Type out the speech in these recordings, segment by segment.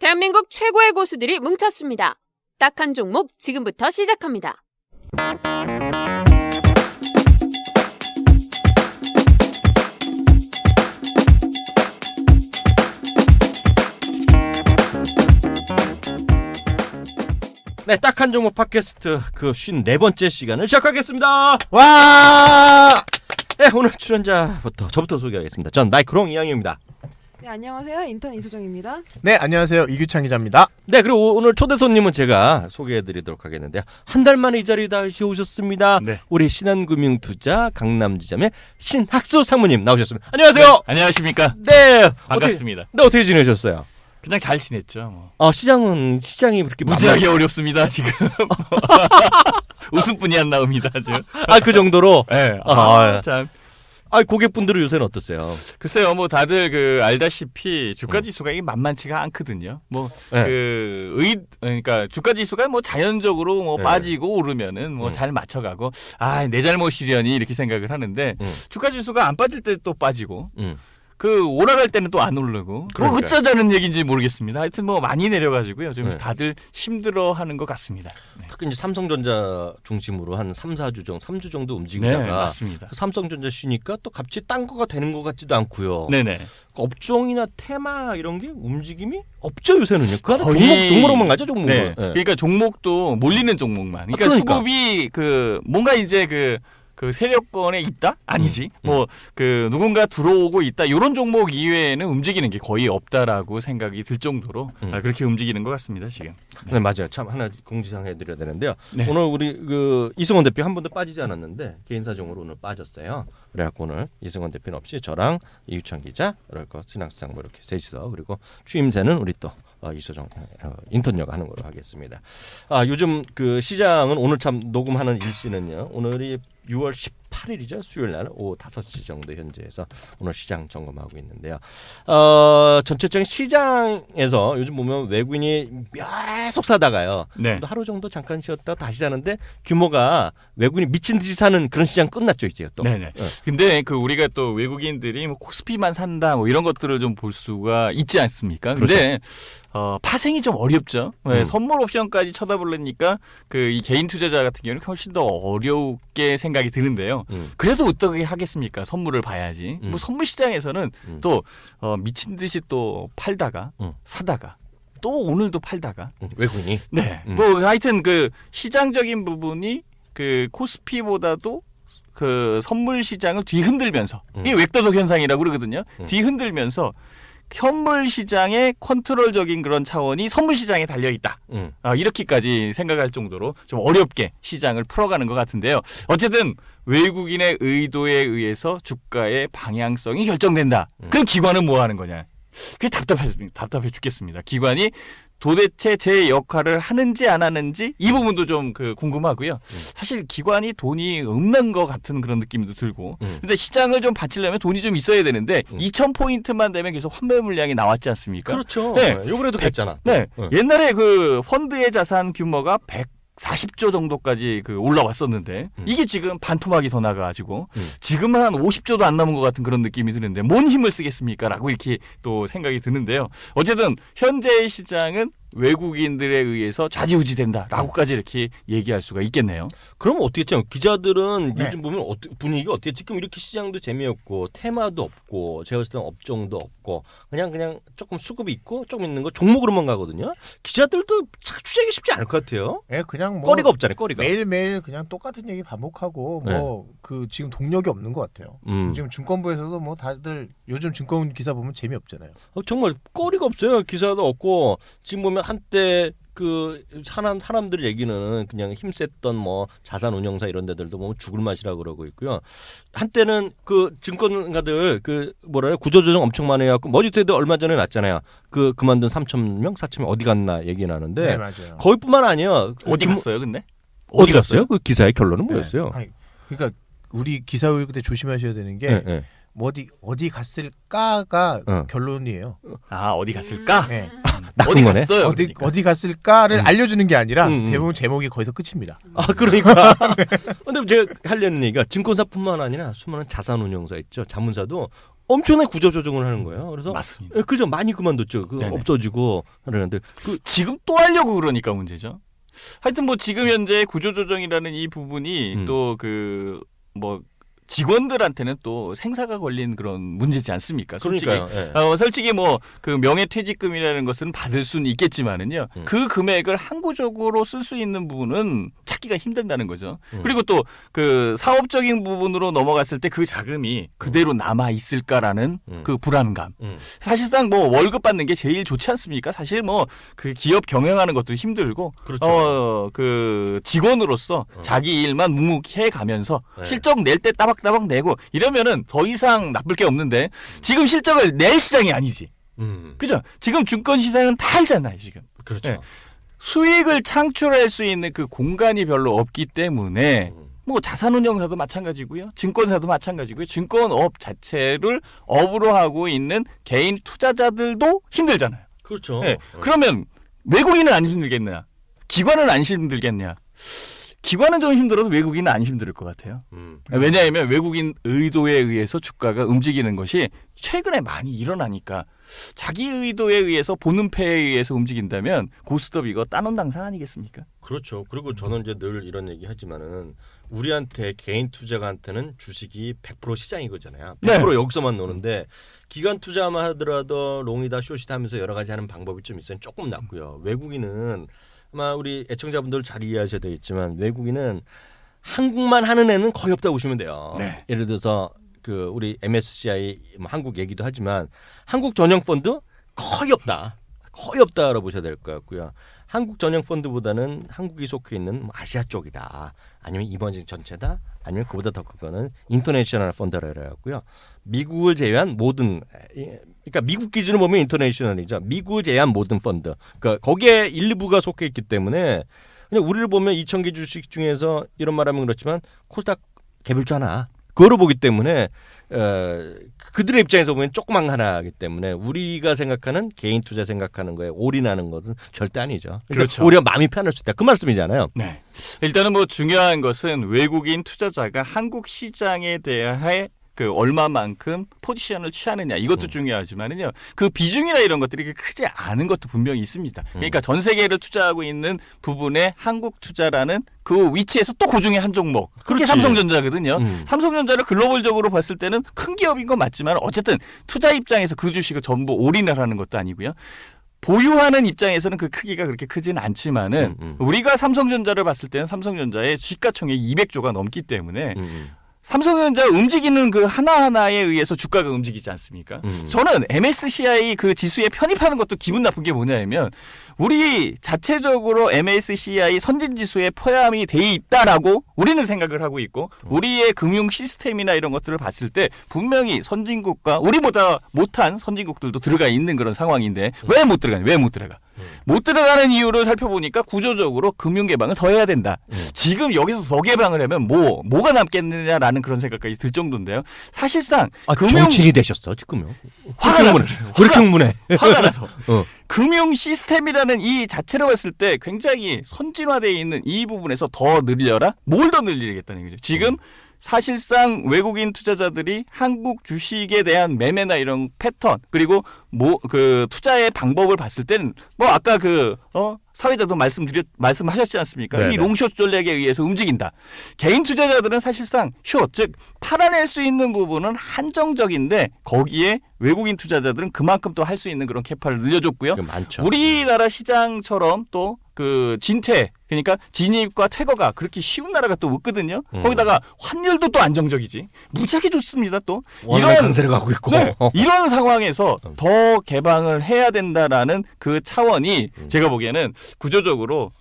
대한민국 최고의 고수들이 뭉쳤습니다. 딱 한 종목 지금부터 시작합니다. 네, 딱 한 종목 팟캐스트 그 54번째 시간을 시작하겠습니다. 와! 네, 오늘 출연자부터 저부터 소개하겠습니다. 전 마이크롱 이양입니다. 네, 안녕하세요. 인턴 이소정입니다. 네, 안녕하세요. 이규창 기자입니다. 네, 그리고 오늘 초대 손님은 제가 소개해드리도록 하겠는데요. 한 달 만에 이 자리에 다시 오셨습니다. 네. 우리 신한금융투자 강남지점의 신학수 상무님 나오셨습니다. 안녕하세요. 네, 안녕하십니까. 네, 반갑습니다. 어떻게 지내셨어요? 그냥 잘 지냈죠. 뭐. 시장이 그렇게 무지하게 어렵습니다 지금. 웃음뿐이 안 나옵니다 지금. 그 정도로. 네. 참. 고객분들은 요새는 어떠세요? 글쎄요, 뭐 다들 알다시피 주가 지수가 이게 만만치가 않거든요. 네. 그러니까 주가 지수가 뭐 자연적으로 네. 빠지고 오르면은 뭐 잘 맞춰가고 내 잘못이려니 이렇게 생각을 하는데 주가 지수가 안 빠질 때 또 빠지고. 올라갈 때는 또 안 오르고 그러니까요. 어쩌자는 얘기인지 모르겠습니다. 하여튼 뭐 많이 내려가지고요. 좀 네. 다들 힘들어하는 것 같습니다. 네. 특히 이제 삼성전자 중심으로 한 3주 정도 네, 움직이다가 맞습니다. 삼성전자 쉬니까 또 갑자기 딴 거가 되는 것 같지도 않고요. 네네. 업종이나 테마 이런 게 움직임이 없죠 요새는요. 그 안에 거의- 종목으로만 가죠 종목을. 네. 네. 그러니까 종목도 몰리는 종목만. 그러니까, 그러니까. 수급이 뭔가 이제 그 세력권에 있다? 아니지. 누군가 들어오고 있다. 이런 종목 이외에는 움직이는 게 거의 없다라고 생각이 들 정도로 그렇게 움직이는 것 같습니다 지금. 네, 맞아요. 참 하나 공지사항 해드려야 되는데요. 네. 오늘 우리 이승원 대표 한 번도 빠지지 않았는데 개인 사정으로 오늘 빠졌어요. 그래갖고 오늘 이승원 대표는 없이 저랑 이유찬 기자 그리고 신학상 뭐 이렇게 셋이서 그리고 취임새는 우리 또 이소정 인턴녀가 하는 걸로 하겠습니다. 요즘 그 시장은 오늘 참 녹음하는 일시는요. 오늘이 6월 18일이죠. 수요일 날 오후 5시 정도 현재에서 오늘 시장 점검하고 있는데요. 전체적인 시장에서 요즘 보면 외국인이 계속 사다가요. 네. 또 하루 정도 잠깐 쉬었다 다시 사는데 규모가 외국인이 미친 듯이 사는 그런 시장 끝났죠 이제 또. 네네. 근데 우리가 또 외국인들이 코스피만 산다 뭐 이런 것들을 좀 볼 수가 있지 않습니까? 근데 파생이 좀 어렵죠. 선물 옵션까지 쳐다보려니까 이 개인 투자자 같은 경우는 훨씬 더 어렵게 생각이 드는데요. 그래도 어떻게 하겠습니까? 선물을 봐야지. 뭐 선물 시장에서는 또 미친 듯이 또 팔다가 사다가 또 오늘도 팔다가 외국인이. 네. 하여튼 시장적인 부분이 코스피보다도 선물 시장을 뒤흔들면서 이게 웹도덕 현상이라고 그러거든요. 뒤흔들면서 현물 시장의 컨트롤적인 그런 차원이 선물 시장에 달려 있다. 이렇게까지 생각할 정도로 좀 어렵게 시장을 풀어가는 것 같은데요. 어쨌든 외국인의 의도에 의해서 주가의 방향성이 결정된다. 그럼 기관은 뭐 하는 거냐? 그게 답답해 죽겠습니다. 기관이 도대체 제 역할을 하는지 안 하는지 이 부분도 좀 궁금하고요. 사실 기관이 돈이 없는 것 같은 그런 느낌도 들고 근데 시장을 좀 받치려면 돈이 좀 있어야 되는데 2,000포인트만 되면 계속 환매 물량이 나왔지 않습니까? 그렇죠. 네. 요번에도 됐잖아. 네. 옛날에 펀드의 자산 규모가 140조 정도까지 올라왔었는데 이게 지금 반토막이 더 나가지고 지금은 한 50조도 안 남은 것 같은 그런 느낌이 드는데 뭔 힘을 쓰겠습니까? 라고 이렇게 또 생각이 드는데요. 어쨌든 현재의 시장은 외국인들에 의해서 좌지우지된다라고까지 이렇게 얘기할 수가 있겠네요. 그럼 어떻게 했죠? 기자들은 네. 요즘 보면 분위기가 어떻게 지금 이렇게 시장도 재미없고 테마도 없고 제가 봤을 때는 업종도 없고 그냥 조금 수급이 있고 조금 있는 거 종목으로만 가거든요. 기자들도 추적이 쉽지 않을 것 같아요. 예, 그냥 거리가 없잖아요. 거리가. 매일매일 그냥 똑같은 얘기 반복하고 지금 동력이 없는 것 같아요. 지금 증권부에서도 뭐 다들 요즘 증권 기사 보면 재미없잖아요. 정말 거리가 없어요. 기사도 없고 지금 보면 한때 사람들 얘기는 그냥 힘셌던 뭐 자산운용사 이런 데들도 보면 죽을 맛이라고 그러고 있고요. 한때는 증권가들 구조조정 엄청 많이 해갖고 머지투에도 얼마 전에 났잖아요. 그만둔 3,000명, 4,000명 어디 갔나 얘기 나는데 네, 맞아요. 거기뿐만 아니에요. 어디 갔어요, 근데? 어디 갔어요? 그 기사의 결론은 뭐였어요? 네. 그러니까 우리 기사 외울 때 조심하셔야 되는 게 어디 갔을까가 결론이에요. 어디 갔을까? 네. 낚은 거네. 갔어요? 어디 갔을까를 알려주는 게 아니라 대부분 제목이 거기서 끝입니다. 그러니까. 근데 제가 하려는 얘기가 증권사뿐만 아니라 수많은 자산운용사 있죠. 자문사도 엄청나게 구조 조정을 하는 거예요. 그래서 맞습니다. 그죠 많이 그만뒀죠. 그 네네. 없어지고 그러는데 지금 또 하려고 그러니까 문제죠. 하여튼 뭐 지금 현재 구조조정이라는 이 부분이 또 그 뭐 직원들한테는 또 생사가 걸린 그런 문제지 않습니까? 솔직히. 그러니까요. 예. 솔직히 뭐 그 명예퇴직금이라는 것은 받을 수는 있겠지만은요. 그 금액을 항구적으로 쓸 수 있는 부분은 찾기가 힘든다는 거죠. 그리고 또 그 사업적인 부분으로 넘어갔을 때 그 자금이 그대로 남아 있을까라는 그 불안감. 사실상 뭐 월급 받는 게 제일 좋지 않습니까? 사실 뭐 그 기업 경영하는 것도 힘들고 그렇죠. 그 직원으로서 자기 일만 묵묵히 해 가면서 네. 실적 낼 때 따박따박 내고 이러면은 더 이상 나쁠 게 없는데 지금 실적을 낼 시장이 아니지. 그죠? 지금 증권 시장은 다 알잖아요, 지금. 그렇죠. 네. 수익을 창출할 수 있는 그 공간이 별로 없기 때문에 뭐 자산운용사도 마찬가지고요. 증권사도 마찬가지고요. 증권업 자체를 업으로 하고 있는 개인 투자자들도 힘들잖아요. 그렇죠. 네. 그러면 외국인은 안 힘들겠냐? 기관은 안 힘들겠냐? 기관은 좀 힘들어도 외국인은 안 힘들 것 같아요. 왜냐하면 외국인 의도에 의해서 주가가 움직이는 것이 최근에 많이 일어나니까 자기 의도에 의해서 보는 패에 의해서 움직인다면 고스톱 이거 따놓은 당상 아니겠습니까? 그렇죠. 그리고 저는 이제 늘 이런 얘기 하지만은 우리한테 개인 투자가한테는 주식이 100% 시장이거잖아요. 100% 네. 여기서만 노는데 기관 투자만 하더라도 롱이다 숏이다 하면서 여러 가지 하는 방법이 좀 있으면 조금 낫고요. 외국인은 아마 우리 애청자분들 잘 이해하셔야 되겠지만 외국인은 한국만 하는 애는 거의 없다고 보시면 돼요. 네. 예를 들어서 그 우리 MSCI 뭐 한국 얘기도 하지만 한국 전용 펀드 거의 없다라고 보셔야 될 것 같고요. 한국 전용 펀드보다는 한국이 속해 있는 뭐 아시아 쪽이다. 아니면 이번직 전체다. 아니면 그보다 더 큰 거는 인터내셔널 펀드라 그래갖고요. 미국을 제외한 모든 그러니까 미국 기준으로 보면 인터내셔널이죠. 미국을 제외한 모든 펀드. 그러니까 거기에 일부가 속해 있기 때문에 그냥 우리를 보면 2,000개 주식 중에서 이런 말하면 그렇지만 코스닥 개별주 하나. 그거로 보기 때문에 그들의 입장에서 보면 조그만 하나이기 때문에 우리가 생각하는 개인 투자 생각하는 거에 올인하는 것은 절대 아니죠. 그러니까 그렇죠. 오히려 마음이 편할 수 있다. 그 말씀이잖아요. 네. 일단은 뭐 중요한 것은 외국인 투자자가 한국 시장에 대해 그 얼마만큼 포지션을 취하느냐 이것도 중요하지만은요 그 비중이나 이런 것들이 그렇게 크지 않은 것도 분명히 있습니다. 그러니까 전 세계를 투자하고 있는 부분에 한국 투자라는 그 위치에서 또 그중에 한 종목 그게 그렇지. 삼성전자거든요. 삼성전자를 글로벌적으로 봤을 때는 큰 기업인 건 맞지만 어쨌든 투자 입장에서 그 주식을 전부 올인을 하는 것도 아니고요. 보유하는 입장에서는 그 크기가 그렇게 크지는 않지만은 우리가 삼성전자를 봤을 때는 삼성전자의 시가총액이 200조가 넘기 때문에 삼성전자 움직이는 그 하나하나에 의해서 주가가 움직이지 않습니까? 저는 MSCI 그 지수에 편입하는 것도 기분 나쁜 게 뭐냐면 우리 자체적으로 MSCI 선진지수에 포함이 돼 있다라고 우리는 생각을 하고 있고 우리의 금융 시스템이나 이런 것들을 봤을 때 분명히 선진국과 우리보다 못한 선진국들도 들어가 있는 그런 상황인데 왜 못 들어가냐? 왜 못 들어가? 못 들어가는 이유를 살펴보니까 구조적으로 금융 개방을 더 해야 된다. 지금 여기서 더 개방을 하면 뭐가 남겠느냐라는 그런 생각까지 들 정도인데요. 사실상 정치인이 되셨어 지금요. 화가 나서 그렇게 흥분해. 화가 나서 어. 금융 시스템이라는 이 자체로 봤을 때 굉장히 선진화되어 있는 이 부분에서 더 늘려라? 뭘 더 늘리겠다는 거죠. 지금 사실상 외국인 투자자들이 한국 주식에 대한 매매나 이런 패턴 그리고 그 투자의 방법을 봤을 때는 뭐 아까 사회자도 말씀하셨지 않습니까? 네네. 이 롱숏 전략에 의해서 움직인다. 개인 투자자들은 사실상 숏, 즉 팔아낼 수 있는 부분은 한정적인데 거기에 외국인 투자자들은 그만큼 또 할 수 있는 그런 캐파를 늘려줬고요. 많죠. 우리나라 시장처럼 또 그 진퇴 그러니까 진입과 퇴거가 그렇게 쉬운 나라가 또 없거든요. 거기다가 환율도 또 안정적이지. 무지하게 좋습니다. 또 이런 강세를 가고 있고 네, 이런 상황에서 더 개방을 해야 된다라는 그 차원이 제가 보기에는 구조적으로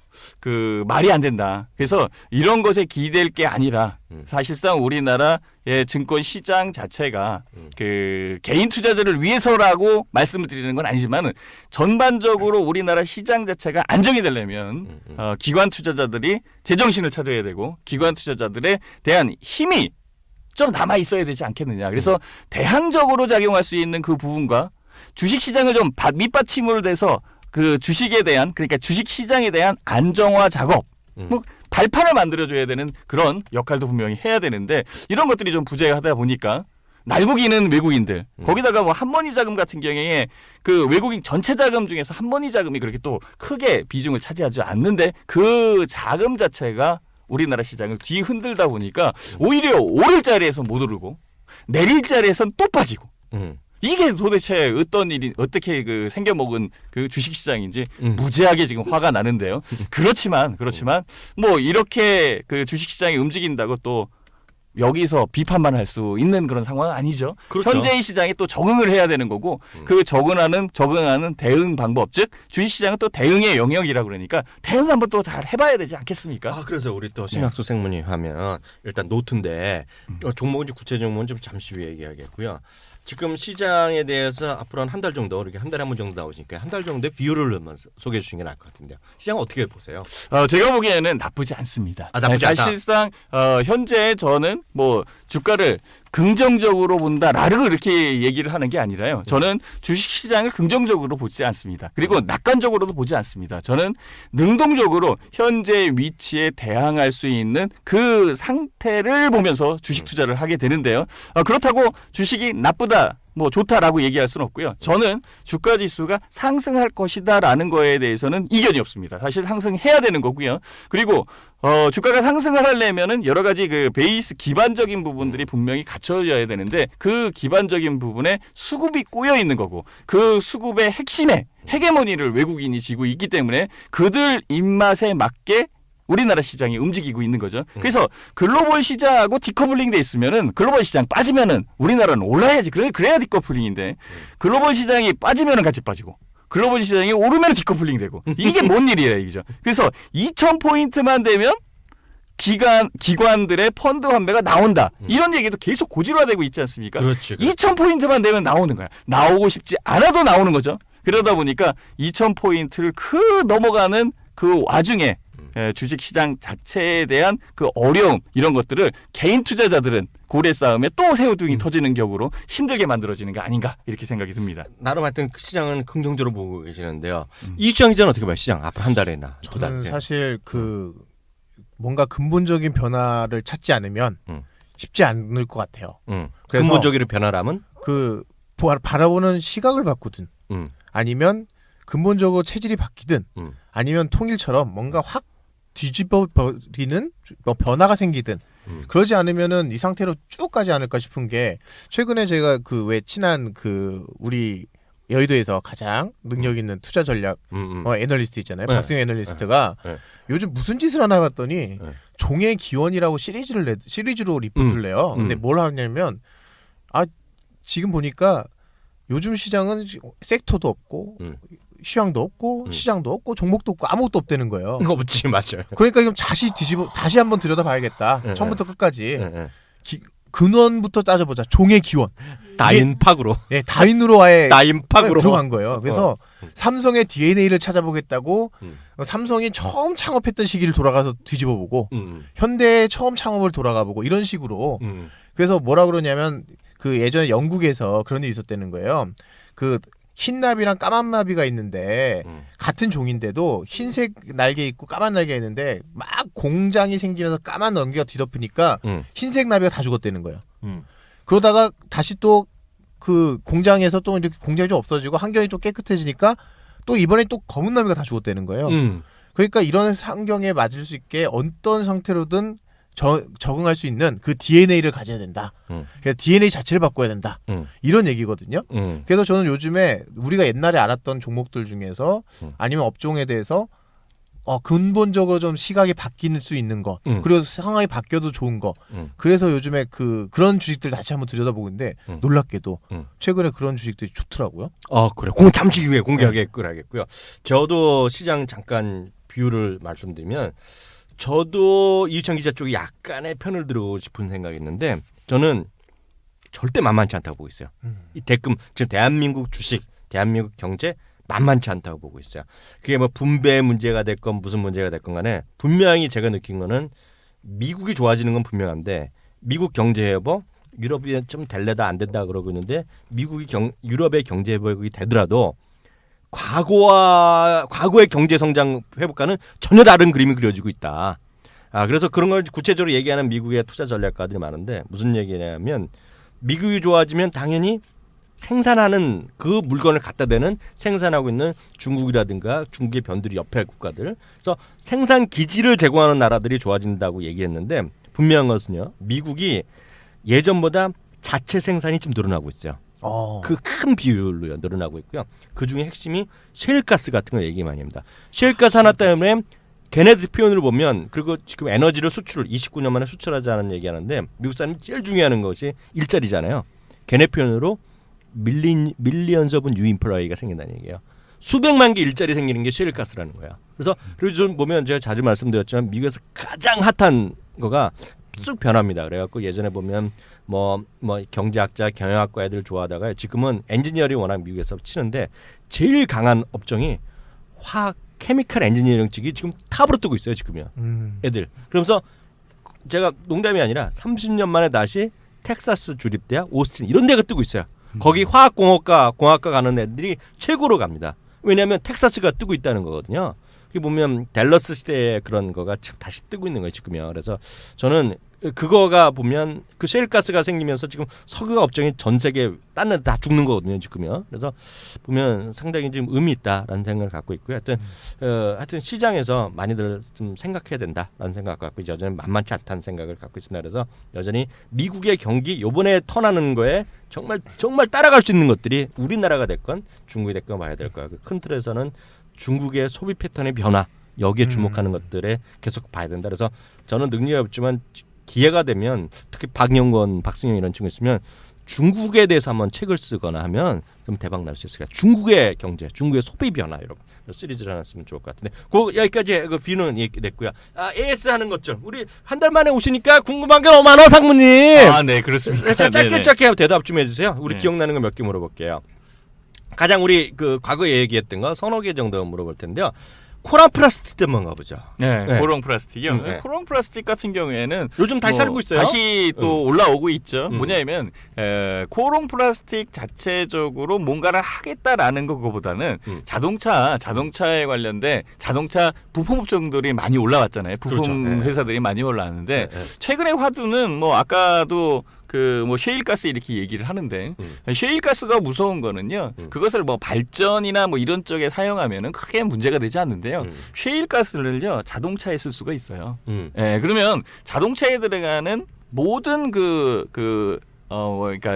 그 말이 안 된다. 그래서 이런 것에 기댈 게 아니라 사실상 우리나라의 증권 시장 자체가 그 개인 투자자를 위해서라고 말씀을 드리는 건 아니지만 전반적으로 우리나라 시장 자체가 안정이 되려면 기관 투자자들이 제정신을 차려야 되고 기관 투자자들에 대한 힘이 좀 남아 있어야 되지 않겠느냐. 그래서 대항적으로 작용할 수 있는 그 부분과 주식 시장을 좀 밑받침으로 돼서 그 주식에 대한 그러니까 주식 시장에 대한 안정화 작업 뭐 발판을 만들어줘야 되는 그런 역할도 분명히 해야 되는데 이런 것들이 좀 부재하다 보니까 날고기는 외국인들. 거기다가 뭐 한머니 자금 같은 경우에 그 외국인 전체 자금 중에서 한머니 자금이 그렇게 또 크게 비중을 차지하지 않는데 그 자금 자체가 우리나라 시장을 뒤흔들다 보니까 오히려 오를 자리에서 못 오르고 내릴 자리에선 또 빠지고. 이게 도대체 어떤 일이 어떻게 그 생겨먹은 그 주식시장인지 무지하게 지금 화가 나는데요. 그렇지만 뭐 이렇게 그 주식시장이 움직인다고 또 여기서 비판만 할 수 있는 그런 상황은 아니죠. 그렇죠. 현재의 시장에 또 적응을 해야 되는 거고 그 적응하는 대응 방법 즉 주식시장은 또 대응의 영역이라 그러니까 대응 한번 또 잘 해봐야 되지 않겠습니까? 아 그래서 우리 또 신학수 생문이 하면 일단 노트인데 종목은 구체적인 종목은 좀 잠시 후에 얘기하겠고요. 지금 시장에 대해서 앞으로 한 달 정도 이렇게 한 달에 한 번 정도 나오시니까 한 달 정도의 비율을 소개해 주시는 게 나을 것 같은데요. 시장 어떻게 보세요? 제가 보기에는 나쁘지 않습니다. 나쁘지 않다. 사실상 현재 저는 뭐 주가를 긍정적으로 본다라고 이렇게 얘기를 하는 게 아니라요. 저는 주식시장을 긍정적으로 보지 않습니다. 그리고 낙관적으로도 보지 않습니다. 저는 능동적으로 현재 위치에 대항할 수 있는 그 상태를 보면서 주식 투자를 하게 되는데요. 그렇다고 주식이 나쁘다 뭐 좋다라고 얘기할 수는 없고요. 저는 주가 지수가 상승할 것이다라는 거에 대해서는 이견이 없습니다. 사실 상승해야 되는 거고요. 그리고 주가가 상승을 하려면은 여러 가지 그 베이스 기반적인 부분들이 분명히 갖춰져야 되는데 그 기반적인 부분에 수급이 꼬여 있는 거고 그 수급의 핵심에 헤게모니를 외국인이 쥐고 있기 때문에 그들 입맛에 맞게 우리나라 시장이 움직이고 있는 거죠. 그래서 글로벌 시장하고 디커플링 돼 있으면은 글로벌 시장 빠지면은 우리나라는 올라야지. 그래야 디커플링인데 기글로벌 시장이 빠지면은 같이 빠지고 글로벌 시장이 오르면 디커플링 되고 이게 뭔 일이에요, 이죠. 그래서 2,000포인트만 되면 기관들의 펀드 환매가 나온다. 이런 얘기도 계속 고질화되고 있지 않습니까? 그렇지. 2,000포인트만 되면 나오는 거야. 나오고 싶지 않아도 나오는 거죠. 그러다 보니까 2,000포인트를 넘어가는 그 와중에 주식시장 자체에 대한 그 어려움 이런 것들을 개인 투자자들은 고래 싸움에 또 새우등이 터지는 격으로 힘들게 만들어지는 게 아닌가 이렇게 생각이 듭니다. 나름 하여튼 그 시장은 긍정적으로 보고 계시는데요. 이주영 기자는 어떻게 봐요? 시장 앞으로 한 달이나 두 달. 저는 사실 그 뭔가 근본적인 변화를 찾지 않으면 쉽지 않을 것 같아요. 그래서 근본적인 변화라면 그 바라보는 시각을 바꾸든 아니면 근본적으로 체질이 바뀌든 아니면 통일처럼 뭔가 확 뒤집어버리는 뭐 변화가 생기든 그러지 않으면은 이 상태로 쭉 가지 않을까 싶은 게 최근에 제가 그 왜 친한 그 우리 여의도에서 가장 능력 있는 투자 전략 애널리스트 있잖아요. 네. 박승현 애널리스트가 네. 요즘 무슨 짓을 하나 봤더니 종의 기원이라고 시리즈로 리포트를 내요. 근데 뭘 하냐면 지금 보니까 요즘 시장은 섹터도 없고 시황도 없고 시장도 없고 종목도 없고 아무것도 없다는 거예요. 없지 맞아요. 그러니까 이건 다시 한번 들여다봐야겠다. 처음부터 끝까지 근원부터 따져보자. 종의 기원. 다인팍으로. 네, 다인으로 아예 다인팍으로 들어간 거예요. 그래서 삼성의 DNA를 찾아보겠다고 삼성이 처음 창업했던 시기를 돌아가서 뒤집어보고 현대의 처음 창업을 돌아가보고 이런 식으로. 그래서 뭐라 그러냐면 그 예전에 영국에서 그런 일이 있었다는 거예요. 그 흰나비랑 까만 나비가 있는데 같은 종인데도 흰색 날개 있고 까만 날개가 있는데 막 공장이 생기면서 까만 날개가 뒤덮으니까 흰색 나비가 다 죽었다는 거예요. 그러다가 다시 또 그 공장에서 또 이렇게 공장이 좀 없어지고 환경이 좀 깨끗해지니까 또 이번에 또 검은 나비가 다 죽었다는 거예요. 그러니까 이런 환경에 맞을 수 있게 어떤 상태로든 적응할 수 있는 그 DNA를 가져야 된다. 그래서 DNA 자체를 바꿔야 된다. 이런 얘기거든요. 그래서 저는 요즘에 우리가 옛날에 알았던 종목들 중에서 아니면 업종에 대해서 근본적으로 좀 시각이 바뀔 수 있는 것, 그리고 상황이 바뀌어도 좋은 것. 그래서 요즘에 그런 주식들 다시 한번 들여다보고 있는데 놀랍게도 최근에 그런 주식들이 좋더라고요. 그래. 잠시 후에 공개하겠고요. 저도 시장 잠깐 비율을 말씀드리면 저도 이유찬 기자 쪽에 약간의 편을 들고 싶은 생각이 있는데 저는 절대 만만치 않다고 보고 있어요. 이 지금 대한민국 주식, 대한민국 경제 만만치 않다고 보고 있어요. 그게 뭐 분배 문제가 됐건 무슨 문제가 됐건 간에 분명히 제가 느낀 거는 미국이 좋아지는 건 분명한데 미국 경제 회복, 유럽이 좀 될래다 안 된다 그러고 있는데 유럽의 경제 회복이 되더라도 과거의 경제 성장 회복과는 전혀 다른 그림이 그려지고 있다. 그래서 그런 걸 구체적으로 얘기하는 미국의 투자 전략가들이 많은데 무슨 얘기냐면 미국이 좋아지면 당연히 생산하는 그 물건을 갖다 대는 생산하고 있는 중국이라든가 중국의 변두리 옆에 국가들, 그래서 생산 기지를 제공하는 나라들이 좋아진다고 얘기했는데 분명한 것은요, 미국이 예전보다 자체 생산이 좀 늘어나고 있어요. 그 큰 비율로 늘어나고 있고요. 그 중에 핵심이 셰일가스 같은 걸 얘기 많이 합니다. 셰일가스 하나 때문에 걔네들 표현을 보면, 그리고 지금 에너지를 29년 만에 수출하자는 얘기하는데 미국 사람이 제일 중요해하는 것이 일자리잖아요. 걔네 표현으로 밀리언스 오브 뉴 인플라이가 생긴다는 얘기예요. 수백만 개 일자리 생기는 게 셰일가스라는 거야. 그래서 그리고 좀 보면 제가 자주 말씀드렸지만 미국에서 가장 핫한 거가 쭉 변합니다. 그래갖고 예전에 보면 뭐 경제학자, 경영학과 애들 좋아하다가 지금은 엔지니어링 워낙 미국에서 치는데 제일 강한 업종이 화학 케미컬 엔지니어링 쪽이 지금 탑으로 뜨고 있어요. 지금요. 애들. 그러면서 제가 농담이 아니라 30년 만에 다시 텍사스 주립대학, 오스틴 이런 데가 뜨고 있어요. 거기 화학공학과 가는 애들이 최고로 갑니다. 왜냐하면 텍사스가 뜨고 있다는 거거든요. 여기 보면 댈러스 시대의 그런 거가 다시 뜨고 있는 거예요 지금요. 그래서 저는 그거가 보면 그 셰일가스가 생기면서 지금 석유가 업종이 전 세계 딴 데 다 죽는 거거든요 지금요. 그래서 보면 상당히 좀 의미 있다라는 생각을 갖고 있고요. 하여튼 시장에서 많이들 좀 생각해야 된다라는 생각 갖고 여전히 만만치 않다는 생각을 갖고 있습니다. 그래서 여전히 미국의 경기 요번에 턴하는 거에 정말 따라갈 수 있는 것들이 우리나라가 됐건 중국이 됐건 봐야 될 거야. 큰 틀에서는 중국의 소비 패턴의 변화 여기에 주목하는 것들에 계속 봐야 된다. 그래서 저는 능력이 없지만 기회가 되면 특히 박영건, 박승영 이런 친구 있으면 중국에 대해서 한번 책을 쓰거나 하면 좀 대박 날 수 있을 거예요. 중국의 경제, 중국의 소비 변화 이런 시리즈를 하나 쓰면 좋을 것 같은데 여기까지 그 비는 얘기됐고요. AS 하는 것들 우리 한 달 만에 오시니까 궁금한 게 너무 많아 상무님. 네 그렇습니다. 짧게 대답 좀 해주세요. 우리 기억나는 거 몇 개 물어볼게요. 가장 우리 그 과거에 얘기했던 거 서너 개 정도 물어볼 텐데요. 코란 플라스틱 때문에 가보죠. 네, 네. 코롱 플라스틱이요. 네. 코롱 플라스틱 같은 경우에는 요즘 다시 살고 있어요. 다시 또 올라오고 있죠. 뭐냐면 코롱 플라스틱 자체적으로 뭔가를 하겠다라는 그거보다는 자동차에 관련된 자동차 부품 업종들이 많이 올라왔잖아요. 부품 그렇죠. 네. 회사들이 많이 올라왔는데 네. 최근에 화두는 뭐 아까도 그 뭐 셰일가스 이렇게 얘기를 하는데 셰일가스가 무서운 거는요. 그것을 뭐 발전이나 뭐 이런 쪽에 사용하면은 크게 문제가 되지 않는데요. 셰일가스를요 자동차에 쓸 수가 있어요. 예, 그러면 자동차에 들어가는 모든 그러니까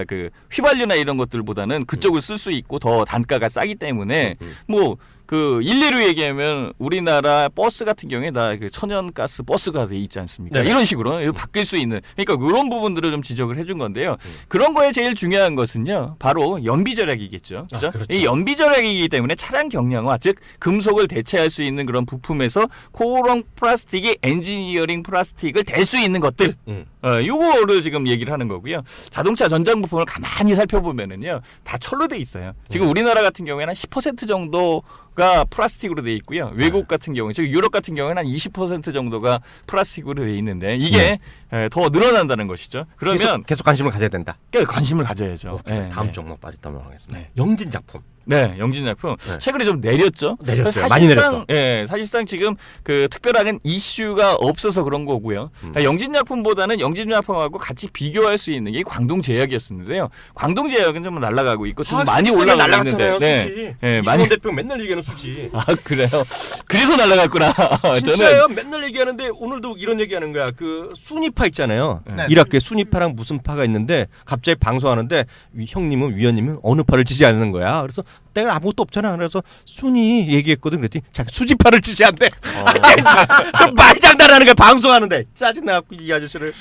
그 휘발유나 이런 것들보다는 그쪽을 쓸 수 있고 더 단가가 싸기 때문에 뭐 그 일례로 얘기하면 우리나라 버스 같은 경우에 다 그 천연가스 버스가 돼 있지 않습니까? 네. 이런 식으로 바뀔 수 있는 그러니까 그런 부분들을 좀 지적을 해준 건데요. 그런 거에 제일 중요한 것은요, 바로 연비 절약이겠죠. 그렇죠? 그렇죠. 이 연비 절약이기 때문에 차량 경량화, 즉 금속을 대체할 수 있는 그런 부품에서 코롱 플라스틱이 엔지니어링 플라스틱을 댈 수 있는 것들. 요거를 지금 얘기를 하는 거고요. 자동차 전장 부품을 가만히 살펴보면은요, 다 철로 돼 있어요. 지금 우리나라 같은 경우에는 한 10% 정도가 플라스틱으로 돼 있고요. 외국 같은 경우, 즉 유럽 같은 경우에는 한 20% 정도가 플라스틱으로 돼 있는데 이게 더 늘어난다는 것이죠. 그러면 계속 관심을 가져야 된다. 관심을 가져야죠. 다음 종목 빨리 넘어가겠습니다. 영진작품. 네, 영진작품 최근에 좀 내렸죠. 내렸어요. 많이 내렸어. 사실상 지금 그 특별한 이슈가 없어서 그런 거고요. 영진약품보다는 영진약품하고 같이 비교할 수 있는 게 광동제약이었는데요. 광동제약은 좀 날아가고 있고 좀 많이 올라가고 있는데. 네, 많이 대표 맨날 얘기하는 수지. 아 그래요? 그래서 날아갔구나. 진짜요? 맨날 얘기하는데 오늘도 이런 얘기하는 거야. 그 순위파 있잖아요. 네. 이렇게 순위파랑 무슨 파가 있는데 갑자기 방송하는데 형님은 위원님은 어느 파를 지지하는 거야. 그래서 내가 아무것도 없잖아. 그래서 순위 얘기했거든. 그랬더니 자기 수지파를 지지한대. 말장난하는 거야 방송하는데. 짜증나갖고 이 아저씨를.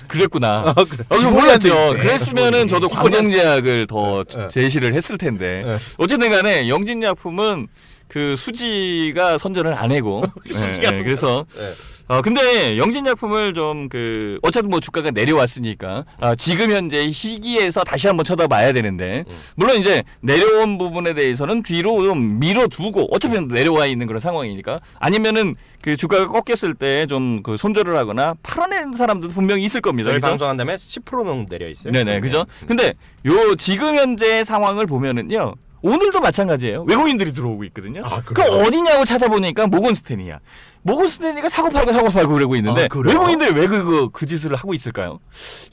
그랬구나. 그래. 몰랐죠. 기본이었네. 그랬으면은 저도 광동제약을 더 네. 제시를 했을 텐데. 어쨌든 간에 영진약품은 그 수지가 선전을 안 해고. 그래서 근데 영진약품을 좀 그 어차피 뭐 주가가 내려왔으니까 지금 현재 시기에서 다시 한번 쳐다봐야 되는데 물론 이제 내려온 부분에 대해서는 뒤로 좀 밀어두고 어차피 내려와 있는 그런 상황이니까 아니면은 그 주가가 꺾였을 때 좀 그 손절을 하거나 팔아낸 사람들도 분명히 있을 겁니다. 저희 그죠? 방송한 다음에 10%는 내려 있어요. 네네 그죠? 근데 요 지금 현재 상황을 보면은요. 오늘도 마찬가지예요. 외국인들이 들어오고 있거든요. 아, 그 그래요? 어디냐고 찾아보니까 모건스탠이야. 모건스탠이가 사고 팔고 그러고 있는데 아, 그래요? 외국인들이 왜 그 짓을 하고 있을까요?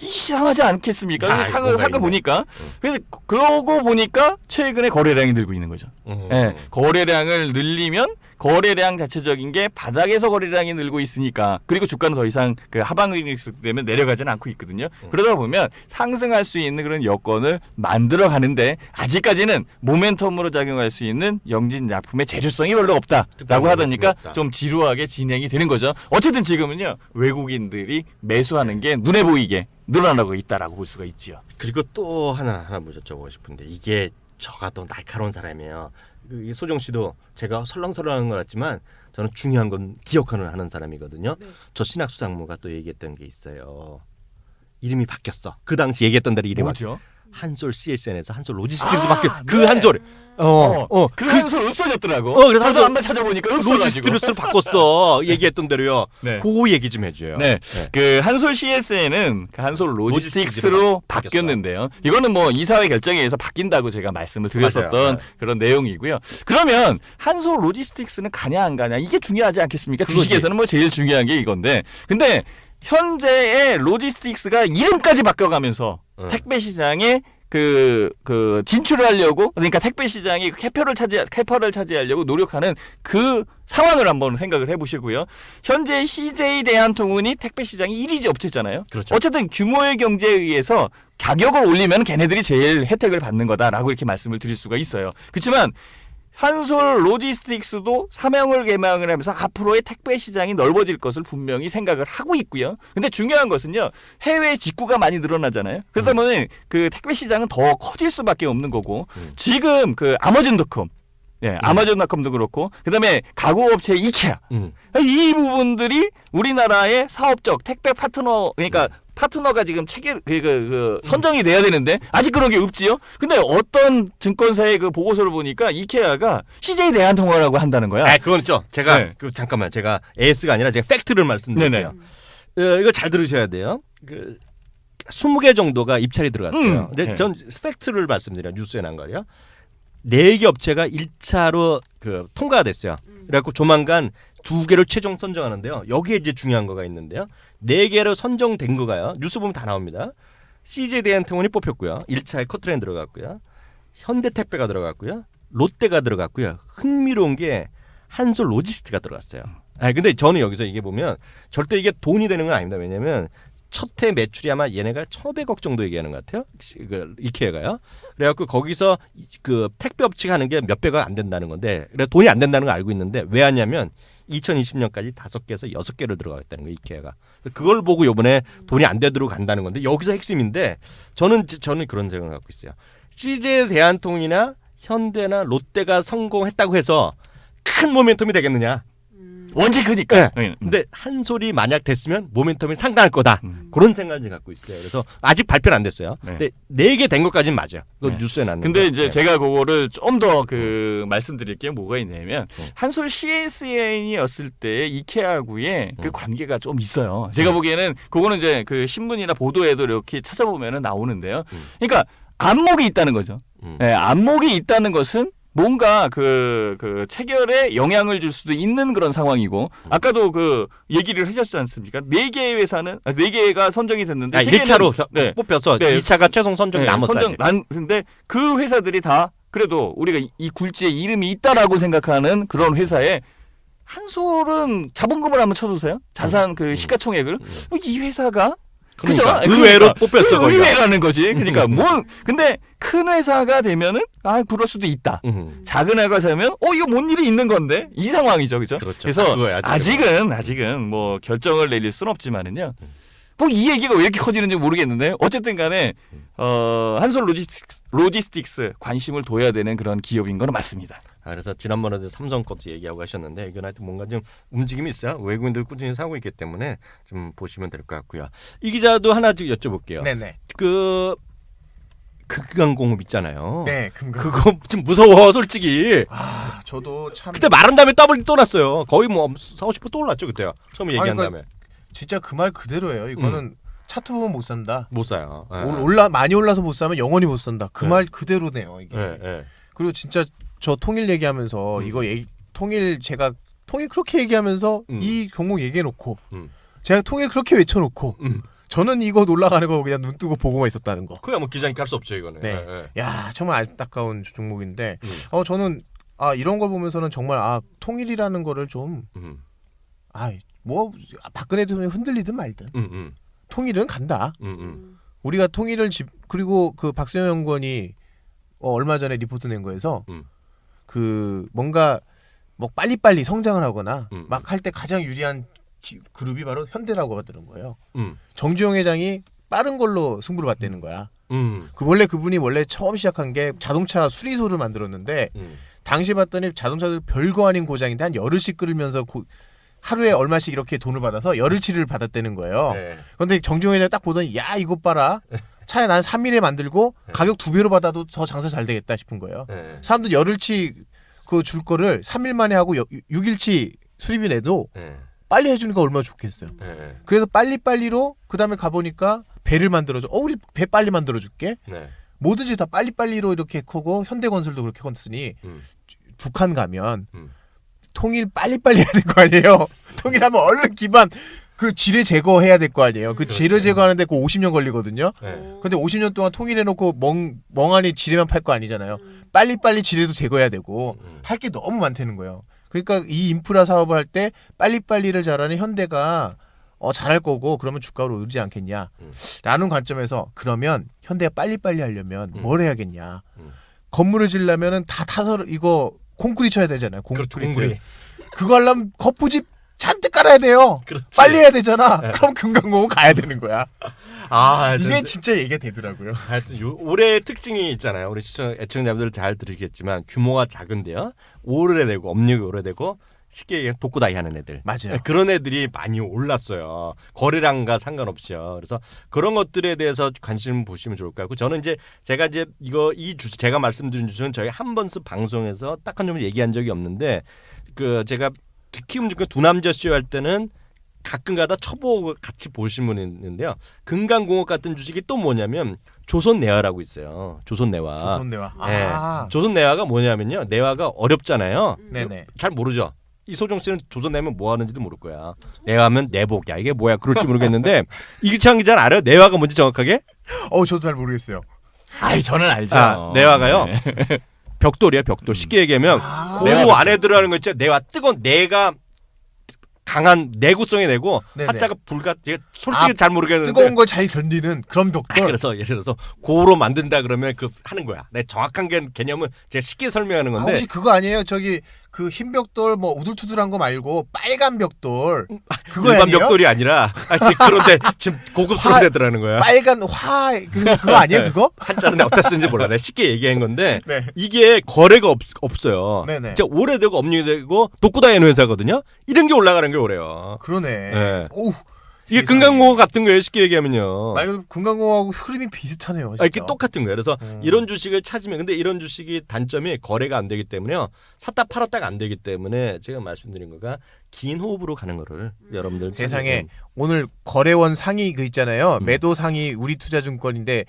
이상하지 않겠습니까? 아, 상을 뭔가 있네. 보니까 그래서 그러고 보니까 최근에 거래량이 늘고 있는 거죠. 예, 거래량을 늘리면 거래량 자체적인 게 바닥에서 거래량이 늘고 있으니까 그리고 주가는 더 이상 그 하방이 되면 내려가지는 않고 있거든요. 그러다 보면 상승할 수 있는 그런 여건을 만들어 가는데 아직까지는 모멘텀으로 작용할 수 있는 영진 약품의 재료성이 별로 없다라고 하다니까 없다. 좀 지루하게 진행이 되는 거죠. 어쨌든 지금은요 외국인들이 매수하는 게 눈에 보이게 늘어나고 있다라고 볼 수가 있지요. 그리고 또 하나 여쭤보고 싶은데 이게 저가 또 날카로운 사람이에요. 이 소정 씨도 제가 설렁설렁한 것 같지만 저는 중요한 건 기억하는 하는 사람이거든요. 네. 저 신학수상무가 또 얘기했던 게 있어요. 이름이 바뀌었어. 그 당시 얘기했던 대로 이름이 뭐죠? 한솔 CSN에서 한솔 로지스틱스 바뀌어. 그 네. 한솔. 그 한솔 없어졌더라고. 그래서 저도 한솔 한번 찾아보니까 없어가지고. 로지스틱스로 바꿨어. 얘기했던 대로요. 네. 그 얘기 좀 해줘요. 네, 그 한솔 CSN은 그 한솔 로지스틱스로 바뀌었는데요. 이거는 뭐 이사회 결정에 의해서 바뀐다고 제가 말씀을 드렸었던 맞아요. 그런 내용이고요. 그러면 한솔 로지스틱스는 가냐 안 가냐 이게 중요하지 않겠습니까? 그거지. 주식에서는 뭐 제일 중요한 게 이건데, 근데 현재의 로지스틱스가 이름까지 바뀌어가면서 택배 시장에 그 진출을 하려고, 그러니까 택배 시장이 캐퍼를 차지하려고 노력하는 그 상황을 한번 생각을 해보시고요. 현재 CJ 대한통운이 택배 시장이 1위지 업체잖아요. 그렇죠. 어쨌든 규모의 경제에 의해서 가격을 올리면 걔네들이 제일 혜택을 받는 거다라고 이렇게 말씀을 드릴 수가 있어요. 그렇지만 한솔 로지스틱스도 사명을 개방을 하면서 앞으로의 택배 시장이 넓어질 것을 분명히 생각을 하고 있고요. 근데 중요한 것은요, 해외 직구가 많이 늘어나잖아요. 그러다 보면 그 택배 시장은 더 커질 수밖에 없는 거고, 지금 그 아마존닷컴, 아마존닷컴도 그렇고, 그다음에 가구업체 이케아, 이 부분들이 우리나라의 사업적 택배 파트너, 그러니까 파트너가 지금 선정이 돼야 되는데 아직 그런 게 없지요. 근데 어떤 증권사의 그 보고서를 보니까 이케아가 CJ 대한통화라고 한다는 거야. 아, 그건 있죠. 제가 네. 잠깐만, 제가 AS가 아니라 제가 팩트를 말씀드릴게요. 이걸 잘 들으셔야 돼요. 20개 정도가 입찰이 들어갔어요. 근데 네. 전 팩트를 말씀드려요. 뉴스에 난 거예요. 4개 업체가 1차로 통과가 됐어요. 그래갖고 조만간 2개를 최종 선정하는데요. 여기에 이제 중요한 거가 있는데요. 4개로 선정된 거가요. 뉴스 보면 다 나옵니다. CJ 대한통운이 뽑혔고요. 1차에 커트라인 들어갔고요. 현대택배가 들어갔고요. 롯데가 들어갔고요. 흥미로운 게 한솔 로지스틱스가 들어갔어요. 근데 저는 여기서 이게 보면 절대 이게 돈이 되는 건 아닙니다. 왜냐면 첫 해 매출이 아마 얘네가 1,500억 정도 얘기하는 것 같아요. 이케아가요. 그래갖고 거기서 그 택배 업체가 하는 게 몇백억 안 된다는 건데, 그래 돈이 안 된다는 걸 알고 있는데 왜 하냐면 2020년까지 5개에서 6개를 들어가겠다는 거예요, 이케아가. 그걸 보고 이번에 돈이 안 되도록 간다는 건데, 여기서 핵심인데 저는 그런 생각을 갖고 있어요. CJ 대한통운이나 현대나 롯데가 성공했다고 해서 큰 모멘텀이 되겠느냐? 원칙이니까. 근데 한솔이 만약 됐으면 모멘텀이 상당할 거다. 그런 생각을 갖고 있어요. 그래서 아직 발표는 안 됐어요. 네. 근데 4개 된 것까지는 맞아요. 그거 네. 뉴스에 났는데. 근데 이제 네. 제가 그거를 좀 더 말씀드릴 게 뭐가 있냐면, 한솔 CSN이었을 때 이케아구의 그 관계가 좀 있어요. 제가 보기에는 그거는 이제 그 신문이나 보도에도 이렇게 찾아보면 나오는데요. 그러니까 안목이 있다는 거죠. 안목이 있다는 것은 뭔가 그 체결에 영향을 줄 수도 있는 그런 상황이고, 아까도 그 얘기를 하셨지 않습니까? 4개의 회사는 4개가 선정이 됐는데 1차로 네. 뽑혀서 네. 2차가 최종 선정이 남았어요. 근데 그 회사들이 다 그래도 우리가 이 굴지에 이름이 있다라고 생각하는 그런 회사에 한솔은 자본금을 한번 쳐주세요. 자산 그 시가총액을 이 회사가 그죠? 의외로 뽑혔어. 거기가. 의외라는 거지. 그러니까 근데 큰 회사가 되면은 그럴 수도 있다. 작은 회사가 되면 이거 뭔 일이 있는 건데 이 상황이죠, 그죠? 그렇죠. 그래서 그거야, 아직은 뭐 결정을 내릴 수는 없지만은요. 뭐 이 얘기가 왜 이렇게 커지는지 모르겠는데 어쨌든간에 한솔 로지스틱스 관심을 둬야 되는 그런 기업인 거는 맞습니다. 그래서 지난번에도 삼성 것도 얘기하고 하셨는데 이건 하여튼 뭔가 좀 움직임이 있어요. 외국인들 꾸준히 사고 있기 때문에 좀 보시면 될 것 같고요. 이 기자도 하나 좀 여쭤볼게요. 네네. 금강공업 있잖아요. 네, 그거 좀 무서워, 솔직히. 저도 참. 그때 말한 다음에 더블 또 났어요. 거의 뭐 4-50% 또 올랐죠, 그때요. 처음에 얘기한 그러니까 다음에. 진짜 그 말 그대로예요. 이거는 차트 보면 못 산다. 못 사요. 많이 올라서 못 사면 영원히 못 산다. 그 말 그대로네요, 이게. 네. 그리고 진짜 저 통일 얘기하면서 제가 통일 그렇게 얘기하면서 이 종목 얘기해놓고 제가 통일 그렇게 외쳐놓고 저는 이거 올라가는 거 그냥 눈 뜨고 보고만 있었다는 거. 그야 뭐 기자니까 할 수 없죠 이거는. 네. 예, 예. 야 정말 안타까운 종목인데 저는 이런 걸 보면서는 정말 통일이라는 거를 좀 뭐 박근혜 대통령이 흔들리든 말든 통일은 간다. 우리가 통일을 그리고 그 박수영 연구원이 얼마 전에 리포트 낸 거에서 그 뭔가 뭐 빨리빨리 성장을 하거나 막 할 때 가장 유리한 그룹이 바로 현대라고 하더는 거예요. 정주영 회장이 빠른 걸로 승부를 봤다는 거야. 그분이 원래 처음 시작한 게 자동차 수리소를 만들었는데 당시 봤더니 자동차도 별거 아닌 고장인데 한 열흘씩 끓으면서 하루에 얼마씩 이렇게 돈을 받아서 열흘치를 받았다는 거예요. 네. 그런데 정주영 회장이 딱 보더니 야 이것 봐라. 차라리 난 3일에 만들고 가격 2배로 받아도 더 장사 잘 되겠다 싶은 거예요. 네. 사람들 열흘치 그 줄 거를 3일 만에 하고 6일치 수리비 내도 네. 빨리 해주니까 얼마나 좋겠어요. 네. 그래서 빨리빨리로 그 다음에 가보니까 배를 만들어줘. 우리 배 빨리 만들어줄게. 네. 뭐든지 다 빨리빨리로 이렇게 크고 현대건설도 그렇게 컸으니 북한 가면 통일 빨리빨리 해야 될 거 아니에요. 통일하면 얼른 기반 그 지뢰 제거해야 될 거 아니에요. 그 지뢰 제거하는데 그 50년 걸리거든요. 네. 근데 50년 동안 통일해놓고 멍하니 지뢰만 팔 거 아니잖아요. 빨리빨리 지뢰도 제거해야 되고 할 게 너무 많다는 거예요. 그러니까 이 인프라 사업을 할 때 빨리빨리를 잘하는 현대가 잘할 거고 그러면 주가로 오르지 않겠냐 라는 관점에서 그러면 현대가 빨리빨리 하려면 뭘 해야겠냐. 건물을 지으려면은 다 타설 이거 콘크리트 쳐야 되잖아요. 그렇죠. 콘크리트. 그거 하려면 거푸집 잔뜩 깔아야 돼요. 그렇지. 빨리 해야 되잖아. 그럼 금강공원 가야 되는 거야. 이게 근데 진짜 얘기가 되더라고요. 하여튼 올해의 특징이 있잖아요. 우리 애청자분들 잘 들으시겠지만 규모가 작은데요. 오래되고 업력이 오래되고 쉽게 얘기해 독고다이 하는 애들. 맞아요. 그런 애들이 많이 올랐어요. 거래량과 상관없이요. 그래서 그런 것들에 대해서 관심 보시면 좋을 것 같고 저는 이제 제가 이제 제가 말씀드린 주제는 저희 한 번씩 방송에서 딱 한 점을 얘기한 적이 없는데 그 제가 키움 증권 두 남자 쇼 할 때는 가끔가다 쳐보고 같이 보신 분이 있는데요. 금강공업 같은 주식이 또 뭐냐면 조선내화라고 있어요. 조선내화. 조선내화. 네. 조선내화가 뭐냐면요. 내화가 어렵잖아요. 네네. 잘 모르죠. 이소정 씨는 조선내면 뭐 하는지도 모를 거야. 내화면 내복이야. 이게 뭐야? 그럴지 모르겠는데 이기창 기자는 알아요? 내화가 뭔지 정확하게? 저도 잘 모르겠어요. 저는 알죠. 내화가요. 네. 벽돌이야, 벽돌. 쉽게 얘기하면 고루 안에 들어가는 거 있죠. 내화 뜨거운 내가 강한 내구성이 되고 네네. 한자가 솔직히 잘 모르겠는데 뜨거운 걸 잘 견디는 그런 덕돌. 그래서 예를 들어서 고로 만든다 그러면 그 하는 거야. 내 정확한 개념은 제가 쉽게 설명하는 건데 혹시 그거 아니에요? 저기 그 흰 벽돌 뭐 우둘투둘한 거 말고 빨간 벽돌 그거 일반 아니에요? 벽돌이 아니라 그런데 지금 고급스러운 데들하는 거야. 빨간 그거 아니에요? 그거? 한자는 내가 어떻게 쓰는지 몰라. 내가 쉽게 얘기한 건데 네. 이게 거래가 없어요. 네네. 진짜 오래되고 업력되고 독고다이는 회사거든요. 이런 게 올라가는 게 오래요. 그러네. 네. 오우. 이게 금강공업 같은 거예요. 쉽게 얘기하면요. 말 그대로 금강공하고 흐름이 비슷하네요. 진짜. 이렇게 똑같은 거예요. 그래서 이런 주식을 찾으면 근데 이런 주식이 단점이 거래가 안 되기 때문에요. 샀다 팔았다가 안 되기 때문에 제가 말씀드린 거가 긴 호흡으로 가는 거를 여러분들 세상에 오늘 거래원 상위 그 있잖아요. 매도 상위 우리투자증권인데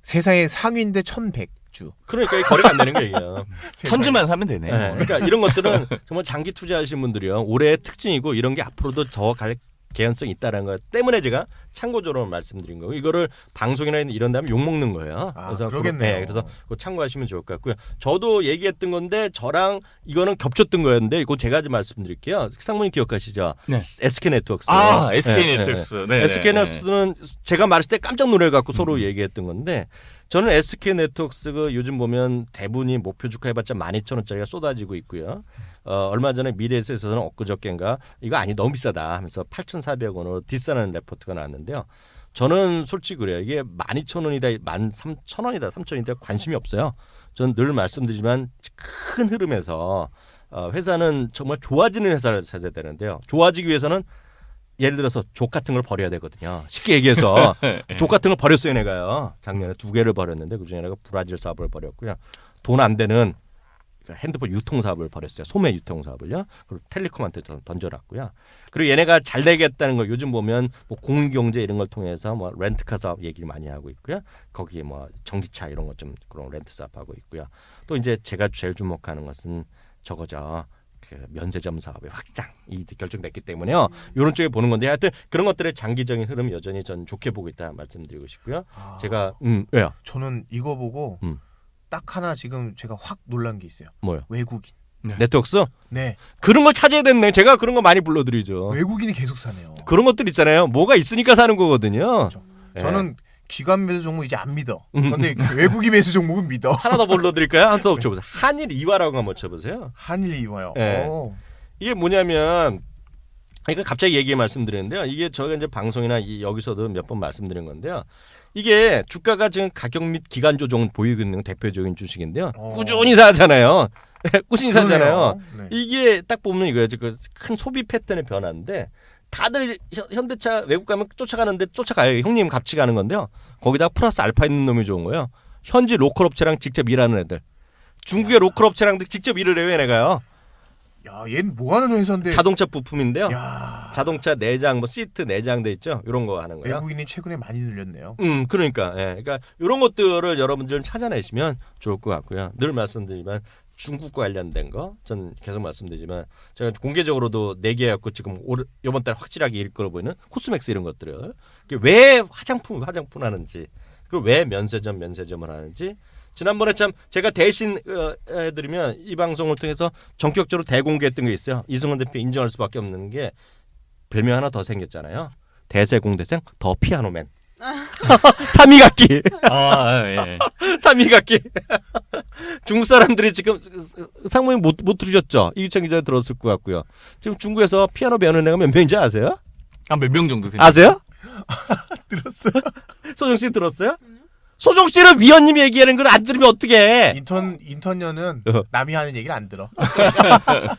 세상에 상위인데 1100주. 그러니까 이 거래가 안 되는 거예요. 천주만 사면 되네. 네. 그러니까 이런 것들은 정말 장기 투자하시는 분들이요. 올해의 특징이고 이런 게 앞으로도 더 갈 개연성이 있다는 것 때문에 제가 참고적으로 말씀드린 거고 이거를 방송이나 이런 다음에 욕 먹는 거예요. 그래서 그러겠네요. 그래서 그거 참고하시면 좋을 것 같고요. 저도 얘기했던 건데 저랑 이거는 겹쳤던 거였는데 이거 제가 좀 말씀드릴게요. 상무님 기억하시죠? 네. SK네트워크스. SK네트워크스. 네. SK네트워크스는 제가 말했을 때 깜짝 놀래갖고 서로 얘기했던 건데 저는 SK네트워크스가 요즘 보면 대부분이 목표 주가 해봤자 12,000원짜리가 쏟아지고 있고요. 얼마 전에 미래에셋에서는 엊그저께인가 이거 너무 비싸다 하면서 8,400원으로 디스하는 레포트가 나왔는데요. 저는 솔직히 그래요. 이게 12,000원이다, 13,000원이다, 3,000원이다 관심이 없어요. 저는 늘 말씀드리지만 큰 흐름에서 회사는 정말 좋아지는 회사를 찾아야 되는데요. 좋아지기 위해서는 예를 들어서 족 같은 걸 버려야 되거든요. 쉽게 얘기해서 족 같은 걸 버렸어요. 내가요. 작년에 2개를 버렸는데 그중에 하나가 브라질 사업을 버렸고요. 돈 안 되는 핸드폰 유통 사업을 벌였어요. 소매 유통 사업을요. 그리고 텔레콤한테 던져놨고요. 그리고 얘네가 잘 되겠다는 걸 요즘 보면 뭐 공유경제 이런 걸 통해서 뭐 렌트카 사업 얘기를 많이 하고 있고요. 거기에 뭐 전기차 이런 것 좀 그런 렌트 사업 하고 있고요. 또 이제 제가 제일 주목하는 것은 저거죠. 그 면세점 사업의 확장 이 결정됐기 때문에요. 이런 쪽에 보는 건데 하여튼 그런 것들의 장기적인 흐름 여전히 전 좋게 보고 있다 말씀드리고 싶고요. 제가 왜요? 저는 이거 보고 딱 하나 지금 제가 확 놀란 게 있어요. 뭐요? 외국인. 네트워크스? 네. 그런 걸 찾아야 됐네. 제가 그런 거 많이 불러드리죠. 외국인이 계속 사네요. 그런 것들 있잖아요. 뭐가 있으니까 사는 거거든요. 그렇죠. 예. 저는 기관 매수 종목 이제 안 믿어. 그런데 외국인 매수 종목은 믿어. 하나 더 불러드릴까요? 하나 더 쳐보세요. 한일 이화라고 한번 쳐보세요. 한일 이와요. 예. 이게 뭐냐면 그러니까 갑자기 얘기 말씀드리는데요. 이게 저희가 이제 방송이나 여기서도 몇 번 말씀드린 건데요. 이게 주가가 지금 가격 및 기간 조정 보이고 있는 대표적인 주식인데요. 꾸준히 사잖아요. 꾸준히 사잖아요. 네. 이게 딱 보면 이거예요. 그 큰 소비 패턴의 변화인데 다들 현대차 외국 가면 쫓아가는데 쫓아가요. 형님 같이 가는 건데요. 거기다 플러스 알파 있는 놈이 좋은 거예요. 현지 로컬 업체랑 직접 일하는 애들. 중국의 로컬 업체랑 직접 일을 해요. 얘네가요. 야, 얘는 뭐 하는 회사인데? 자동차 부품인데요. 야, 자동차 내장, 뭐 시트 내장돼 있죠. 이런 거 하는 거예요. 외국인이 최근에 많이 늘렸네요. 그러니까, 예, 그러니까 이런 것들을 여러분들 찾아내시면 좋을 것 같고요. 늘 말씀드리지만 중국과 관련된 거, 전 계속 말씀드리지만 제가 공개적으로도 내기해갖고 지금 이번 달 확실하게 일 걸어 보이는 코스맥스 이런 것들을 왜 화장품 하는지, 그리고 왜 면세점을 하는지. 지난번에 참 제가 대신 해드리면 이 방송을 통해서 전격적으로 대공개했던 게 있어요. 이승원 대표 인정할 수밖에 없는 게 별명 하나 더 생겼잖아요. 대세공대생 더 피아노맨. 3위각기. 예. 3위각기. 중국 사람들이 지금 상무님 못 들으셨죠? 이규찬 기자 들었을 것 같고요. 지금 중국에서 피아노 배우는 애가 몇 명인지 아세요? 몇 명 정도 되죠? 아세요? 들었어요? 소정 씨 들었어요? 소정 씨는 위원님이 얘기하는 걸 안 들으면 어떡해? 인턴녀는 남이 하는 얘기를 안 들어.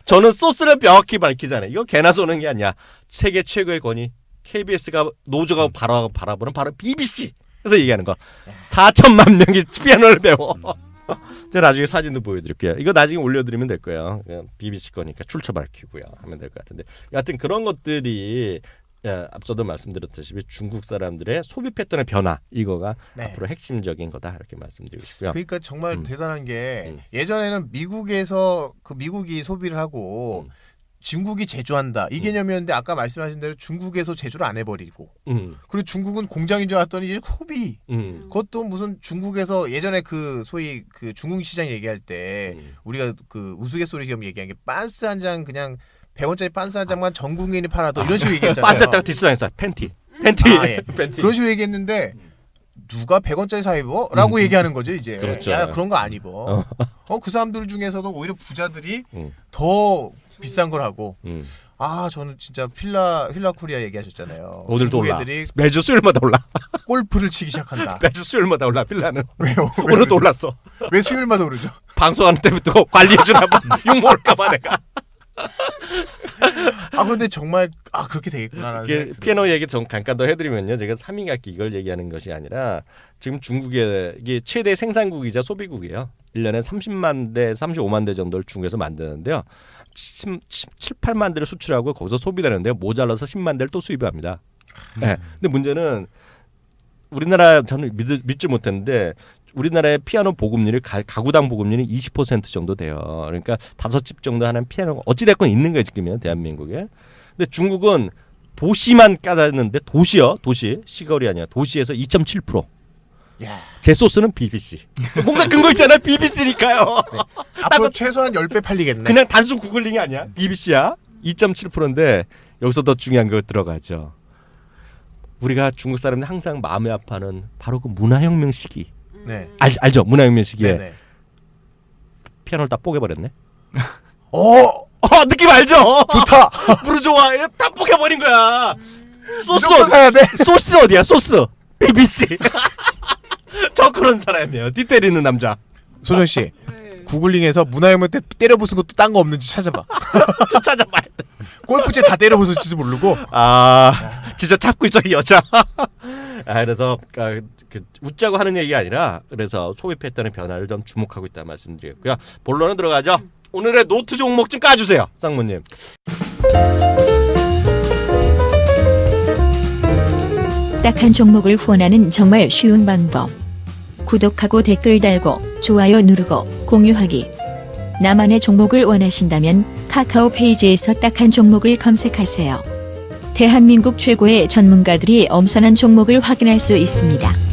저는 소스를 명확히 밝히잖아요. 이거 개나 쏘는 게 아니야. 세계 최고의 권위. KBS가 노조가 바라보는 바로 BBC. 그래서 얘기하는 거. 4천만 명이 피아노를 배워. 제가 나중에 사진도 보여드릴게요. 이거 나중에 올려드리면 될 거예요. 그냥 BBC 거니까 출처 밝히고요. 하면 될 것 같은데. 여하튼 그런 것들이 앞서도 말씀드렸듯이 중국 사람들의 소비 패턴의 변화 이거가 네. 앞으로 핵심적인 거다 이렇게 말씀드리고 싶고요. 그러니까 정말 대단한 게 예전에는 미국에서 그 미국이 소비를 하고 중국이 제조한다 이 개념이었는데 아까 말씀하신 대로 중국에서 제조를 안 해버리고 그리고 중국은 공장인 줄 알았더니 이제 소비 그것도 무슨 중국에서 예전에 그 소위 그 중국 시장 얘기할 때 우리가 그 우스갯소리처럼 얘기한 게 빤스 한 장 그냥 100원짜리 빤스 한 장만 전 국민이 팔아도 이런 식으로 얘기했잖아요. 빤스에다가 디스당했어. 팬티. 예. 팬티. 그런 식으로 얘기했는데 누가 100원짜리 사 입어? 라고 얘기하는 거죠 이제. 그렇죠. 야 그런 거 안 입어. 그 사람들 중에서도 오히려 부자들이 더 비싼 걸 하고 저는 진짜 필라 코리아 얘기하셨잖아요. 오늘도 중국 올라. 애들이 매주 수요일마다 올라. 골프를 치기 시작한다. 매주 수요일마다 올라. 필라는. 왜요? 오늘도 올랐어. 왜 수요일마다 오르죠? 방송하는 때부터 관리해주나 봐. 욕 먹을까 봐 내가. 근데 정말 그렇게 되겠구나라는 생각이 들어요. 피아노 얘기 좀 잠깐 더 해드리면요. 제가 3인각기 이걸 얘기하는 것이 아니라 지금 중국의 이게 최대 생산국이자 소비국이에요. 1년에 30만 대, 35만 대 정도를 중국에서 만드는데요. 7, 8만 대를 수출하고 거기서 소비되는데요. 모자라서 10만 대를 또 수입합니다. 네. 근데 문제는 우리나라 저는 믿지 못했는데 우리나라의 피아노 보급률이 가구당 보급률이 20% 정도 돼요. 그러니까 5집 정도 하는 피아노가 어찌됐건 있는 거예요 지금은 대한민국에. 근데 중국은 도시만 까다는데 도시 시골이 아니야. 도시에서 2.7%. 야. 제 소스는 BBC. 뭔가 근거 있잖아요. BBC니까요. 네. 앞으로 최소한 10배 팔리겠네. 그냥 단순 구글링이 아니야. BBC야. 2.7%인데 여기서 더 중요한 거 들어가죠. 우리가 중국 사람들 항상 마음이 아파하는 바로 그 문화혁명 시기. 네. 알죠? 문화혁명 시기에 네네. 피아노를 다 뽀개버렸네. 느낌 알죠? 좋다. 부르조아 다 뽀개버린 거야. 무조건 사야 돼. 소스 어디야? 소스. BBC. 저 그런 사람이에요. 띠 때리는 남자. 소정 씨, 네. 구글링에서 문화혁명 때 때려 부순 것도 딴 거 없는지 찾아봐. 좀 찾아봐야 돼. 골프채 다 때려 부순지도 모르고. 진짜 찾고 있어 이 여자. 그래서 그 웃자고 하는 얘기가 아니라 그래서 소비 패턴의 변화를 좀 주목하고 있다 말씀드리겠고요. 본론은 들어가죠. 오늘의 노트 종목 좀 까주세요, 쌍무님. 딱한 종목을 후원하는 정말 쉬운 방법. 구독하고 댓글 달고 좋아요 누르고 공유하기. 나만의 종목을 원하신다면 카카오 페이지에서 딱한 종목을 검색하세요. 대한민국 최고의 전문가들이 엄선한 종목을 확인할 수 있습니다.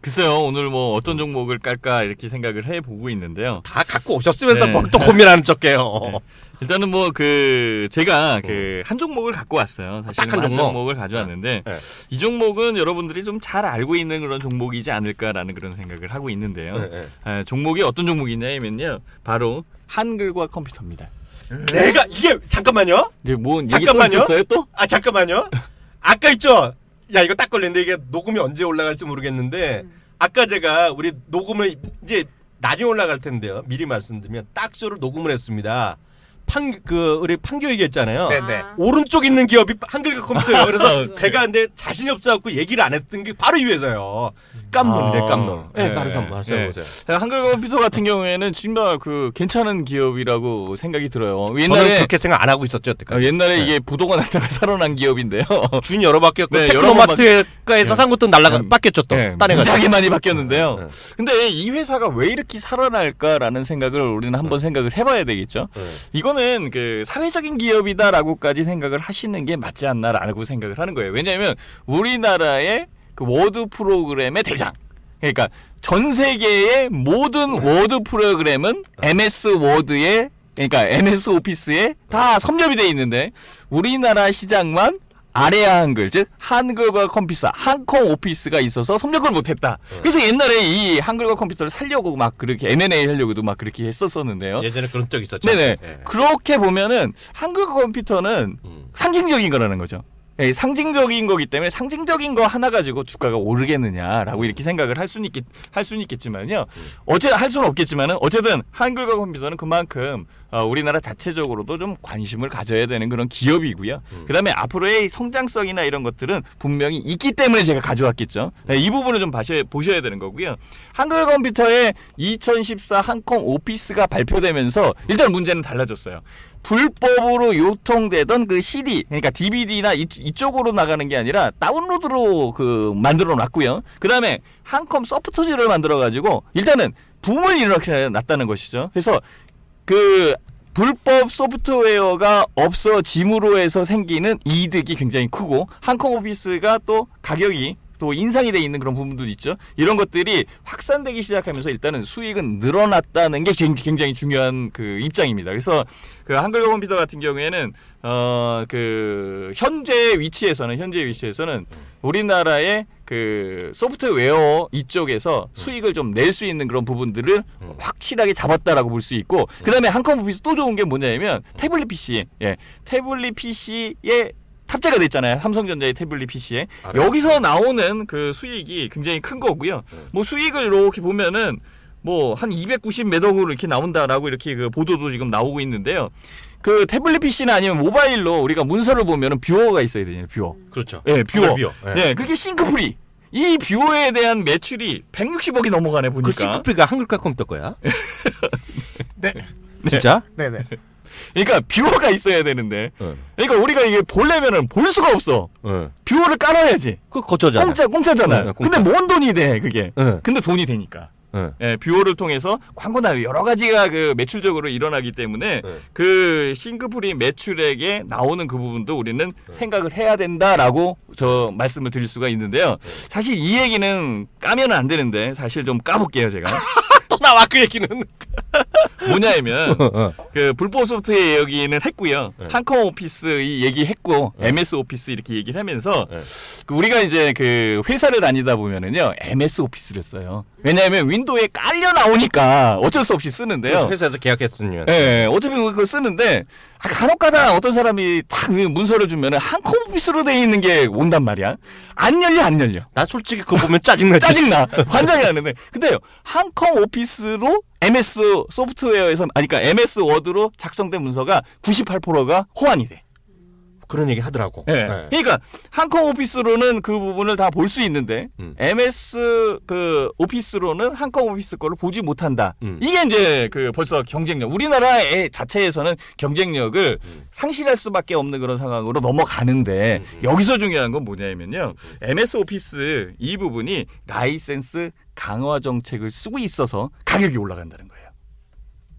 글쎄요, 오늘 뭐 어떤 종목을 깔까 이렇게 생각을 해보고 있는데요. 다 갖고 오셨으면서 네. 뭐 또 고민하는 척해요. 네. 일단은 뭐 그 제가 그 한 종목을 갖고 왔어요. 사실은 딱한 한 종목? 종목을 가져왔는데 네. 이 종목은 여러분들이 좀 잘 알고 있는 그런 종목이지 않을까라는 그런 생각을 하고 있는데요. 네, 네. 종목이 어떤 종목이냐면요, 바로 한글과 컴퓨터입니다. 내가 이게 잠깐만요. 이제 뭐 얘기 잠깐만요. 또 있었어요 또? 아 잠깐만요. 아까 있죠. 야 이거 딱 걸렸는데 이게 녹음이 언제 올라갈지 모르겠는데 아까 제가 우리 녹음을 이제 나중에 올라갈 텐데요. 미리 말씀드리면 딱쇼를 녹음을 했습니다. 우리 판교 얘기했잖아요. 네네. 오른쪽 있는 기업이 한글과 컴퓨터예요. 그래서 네. 제가 근데 자신이 없어갖고 얘기를 안 했던 게 바로 이 회사예요. 깜놀이네, 깜놀. 네, 말해서 보세요. 한글 컴퓨터 같은 경우에는 정말 그 괜찮은 기업이라고 생각이 들어요. 저는 옛날에 그렇게 생각 안 하고 있었죠, 여태까지. 옛날에 네. 이게 부도가 났다가 살아난 기업인데요. 주인 여러 바뀌었고 네, 테크노마트에서 네. 산 것도 바뀌었죠 또. 네, 딴 애가. 무지하게 많이 바뀌었는데요. 네. 근데 이 회사가 왜 이렇게 살아날까라는 생각을 우리는 한번 생각을 해봐야 되겠죠. 네. 이거는 그 사회적인 기업이다라고까지 생각을 하시는 게 맞지 않나라고 생각을 하는 거예요. 왜냐하면 우리나라의 그 워드 프로그램의 대장. 그러니까 전 세계의 모든 워드 프로그램은 MS 워드에, 그러니까 MS 오피스에 다 섭렵이 돼 있는데 우리나라 시장만 아래아 한글, 즉 한글과 컴퓨터, 한콩 오피스가 있어서 섭렵을 못했다. 그래서 옛날에 이 한글과 컴퓨터를 살려고 막 그렇게 M&A 하려고도 막 그렇게 했었었는데요. 예전에 그런 적 있었죠. 네네. 네. 그렇게 보면은 한글과 컴퓨터는 상징적인 거라는 거죠. 예, 상징적인 거기 때문에 상징적인 거 하나 가지고 주가가 오르겠느냐라고 이렇게 생각을 할 수는 있겠지만요. 할 수는 없겠지만은 어쨌든 한글과 컴퓨터는 그만큼 우리나라 자체적으로도 좀 관심을 가져야 되는 그런 기업이고요. 그다음에 앞으로의 성장성이나 이런 것들은 분명히 있기 때문에 제가 가져왔겠죠. 네, 이 부분을 좀 보셔야 되는 거고요. 한글 컴퓨터의 2014 한콩 오피스가 발표되면서 일단 문제는 달라졌어요. 불법으로 유통되던 그 CD, 그러니까 DVD나 이쪽으로 나가는 게 아니라 다운로드로 그 만들어 놨고요. 그다음에 한컴 소프트웨어를 만들어 가지고 일단은 붐을 일으켜 놨다는 것이죠. 그래서 그 불법 소프트웨어가 없어짐으로 해서 생기는 이득이 굉장히 크고 한컴 오피스가 또 가격이 또 인상이 돼 있는 그런 부분도 있죠. 이런 것들이 확산되기 시작하면서 일단은 수익은 늘어났다는 게 굉장히 중요한 그 입장입니다. 그래서 그 한글과 컴퓨터 같은 경우에는 그 현재 위치에서는 우리나라의 그 소프트웨어 이쪽에서 수익을 좀 낼 수 있는 그런 부분들을 확실하게 잡았다라고 볼 수 있고, 그다음에 한컴 오피스 또 좋은 게 뭐냐면 태블릿 PC, 태블릿 PC에 탑재가 됐잖아요. 삼성전자의 태블릿 PC에. 여기서 나오는 그 수익이 굉장히 큰 거고요. 뭐 수익을 이렇게 보면은 뭐 한 290 몇 억으로 이렇게 나온다라고 이렇게 그 보도도 지금 나오고 있는데요. 그 태블릿 PC나 아니면 모바일로 우리가 문서를 보면은 뷰어가 있어야 되잖아요. 뷰어. 그렇죠. 네, 뷰어. 네. 네, 그게 싱크프리. 이 뷰어에 대한 매출이 160억이 넘어가네 보니까. 그 싱크프리가 한글과 컴퓨터 거야? 네. 진짜? 네네. 그러니까 뷰어가 있어야 되는데. 네. 그러니까 우리가 이게 보려면은 볼 수가 없어. 네. 뷰어를 깔아야지. 그 거저잖아. 공짜잖아요. 네, 공짜. 근데 뭔 돈이 돼 그게. 네. 근데 돈이 되니까. 네. 예, 뷰어를 통해서 광고나 여러 가지가 그 매출적으로 일어나기 때문에 네. 그 싱크프리 매출액에 나오는 그 부분도 우리는 생각을 해야 된다라고 저 말씀을 드릴 수가 있는데요. 사실 이 얘기는 까면 안 되는데 사실 좀 까볼게요 제가. 또 나와 그 얘기는. 뭐냐면 그 불법 소프트웨어 얘기는 했고요. 네. 한컴 오피스 이 얘기했고 네. MS 오피스 이렇게 얘기를 하면서 네. 그 우리가 이제 그 회사를 다니다 보면은요 MS 오피스를 써요. 왜냐하면 윈도우에 깔려 나오니까 어쩔 수 없이 쓰는데요. 회사에서 계약했으면. 예, 어차피 그거 쓰는데 간혹가다 어떤 사람이 탁 문서를 주면은 한컴 오피스로 돼 있는 게 온단 말이야. 안 열려. 나 솔직히 그거 보면 짜증나지. 짜증나. 환장이 나는데. 근데요, 한컴 오피스로 MS 소프트웨어에서, 아니, 그러니까 MS 워드로 작성된 문서가 98%가 호환이 돼. 그런 얘기 하더라고. 예. 그러니까 한컴 오피스로는 그 부분을 다 볼 수 있는데 MS 그 오피스로는 한컴 오피스 거를 보지 못한다. 이게 이제 그 벌써 경쟁력. 우리나라의 자체에서는 경쟁력을 상실할 수밖에 없는 그런 상황으로 넘어가는데 여기서 중요한 건 뭐냐면요. MS 오피스 이 부분이 라이센스 강화 정책을 쓰고 있어서 가격이 올라간다는 거예요.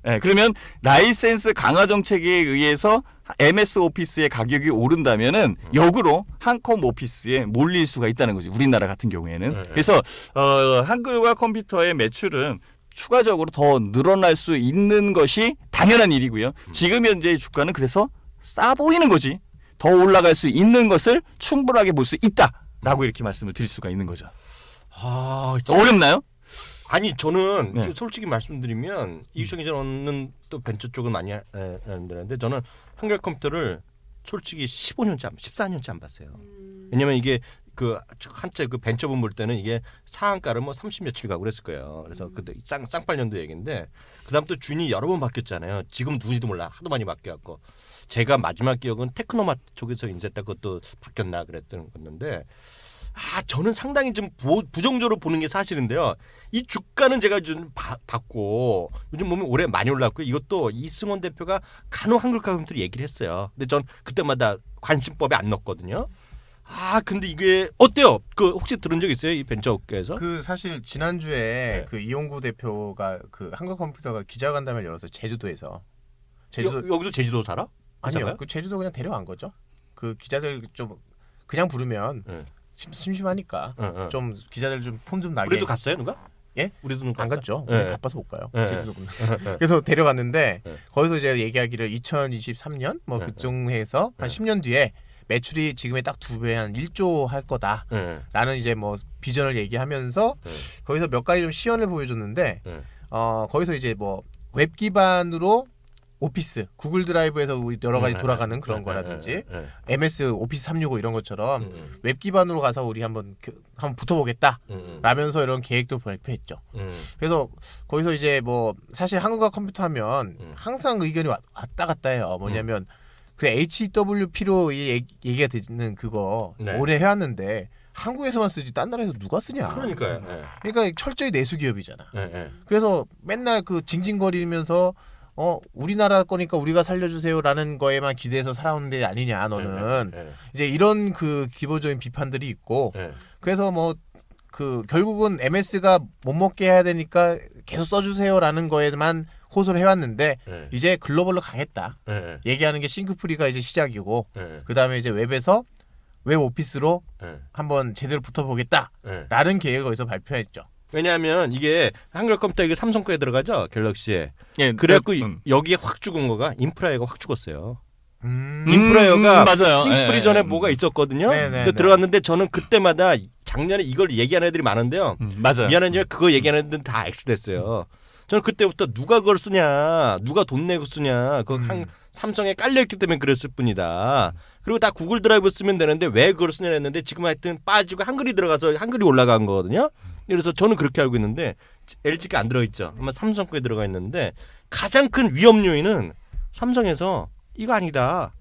네, 그러면 라이센스 강화 정책에 의해서 MS 오피스의 가격이 오른다면은 역으로 한컴 오피스에 몰릴 수가 있다는 거죠. 우리나라 같은 경우에는. 그래서 한글과 컴퓨터의 매출은 추가적으로 더 늘어날 수 있는 것이 당연한 일이고요. 지금 현재의 주가는 그래서 싸 보이는 거지. 더 올라갈 수 있는 것을 충분하게 볼 수 있다라고 이렇게 말씀을 드릴 수가 있는 거죠. 아, 어렵나요? 아니 저는 네. 솔직히 말씀드리면 이유정 기자는 또 벤처 쪽을 많이 하는데 저는 한글 컴퓨터를 솔직히 15년째, 14년째 안 봤어요. 왜냐면 이게 그 한때 그 벤처분 볼 때는 이게 상한가를 뭐 30몇칠 가고 그랬을 거예요. 그래서 그때 쌍팔년도 얘기인데 그다음 또 주인이 여러 번 바뀌었잖아요. 지금 누군지도 몰라. 하도 많이 바뀌었고 제가 마지막 기억은 테크노마 쪽에서 인수했다 그것도 바뀌었나 그랬던 건데 저는 상당히 좀 부정적으로 보는 게 사실인데요. 이 주가는 제가 좀 봤고 요즘 보면 올해 많이 올랐고 이것도 이승원 대표가 간혹 한글 컴퓨터를 얘기를 했어요. 근데 전 그때마다 관심법에 안 넣었거든요. 근데 이게 어때요? 그 혹시 들은 적 있어요? 이 벤처 업계에서? 그 사실 지난주에 네. 그 이용구 대표가 그 한국 컴퓨터가 기자간담회를 열어서 제주도에서 여기도 제주도 살아? 아니요, 회사가요? 그 제주도 그냥 데려간 거죠. 그 기자들 좀 그냥 부르면 네. 심심하니까 좀 기자들 좀 폼 좀 나게. 우리도 갔어요, 누가? 예? 우리도 안 갔죠. 네. 바빠서 못 가요. 네. 제주도는. 그래서 데려갔는데 네. 거기서 이제 얘기하기를 2023년 뭐 네. 그쯤 해서 한 10년 뒤에 매출이 지금의 딱 2배 한 1조 할 거다라는 이제 뭐 비전을 얘기하면서 거기서 몇 가지 좀 시연을 보여줬는데 거기서 이제 뭐 웹 기반으로 오피스, 구글 드라이브에서 우리 여러 가지 돌아가는 그런 거라든지 MS 오피스 365 이런 것처럼 웹 기반으로 가서 우리 한번 붙어보겠다 라면서 이런 계획도 발표했죠. 그래서 거기서 이제 뭐 사실 한국과 컴퓨터 하면 항상 의견이 왔다 갔다 해요. 뭐냐면 그 HWP로 얘기가 되는 그거 네. 오래 해왔는데 한국에서만 쓰지 딴 나라에서 누가 쓰냐. 그러니까요. 그러니까 철저히 내수 기업이잖아. 네. 그래서 맨날 그 징징거리면서 우리나라 거니까 우리가 살려주세요라는 거에만 기대해서 살아오는 데 아니냐 너는. 이제 이런 그 기본적인 비판들이 있고 그래서 뭐 그 결국은 MS가 못 먹게 해야 되니까 계속 써주세요라는 거에만 호소를 해왔는데 이제 글로벌로 가겠다 얘기하는 게 싱크프리가 이제 시작이고 그 다음에 이제 웹에서 웹 오피스로 한번 제대로 붙어보겠다라는 계획을 거기서 발표했죠. 왜냐하면 이게 한글 컴퓨터 이게 삼성 거에 들어가죠 갤럭시에. 예, 그래갖고 여기에 확 죽은 거가 인프라에가 확 죽었어요. 음. 인프라에어가 맞아요. 싱크프리 예, 전에 예. 뭐가 있었거든요. 네, 네, 근데 네. 들어갔는데 저는 그때마다 작년에 이걸 얘기하는 애들이 많은데요. 맞아요. 미안하지만 그거 얘기하는 애들은 다 X 됐어요. 저는 그때부터 누가 그걸 쓰냐, 누가 돈 내고 쓰냐, 그 삼성에 깔려있기 때문에 그랬을 뿐이다. 그리고 다 구글 드라이브 쓰면 되는데 왜 그걸 쓰냐 했는데 지금 하여튼 빠지고 한글이 들어가서 한글이 올라간 거거든요. 그래서 저는 그렇게 알고 있는데 LG가 안 들어있죠. 아마 삼성 거에 들어가 있는데 가장 큰 위험 요인은 삼성에서 이거 아니다.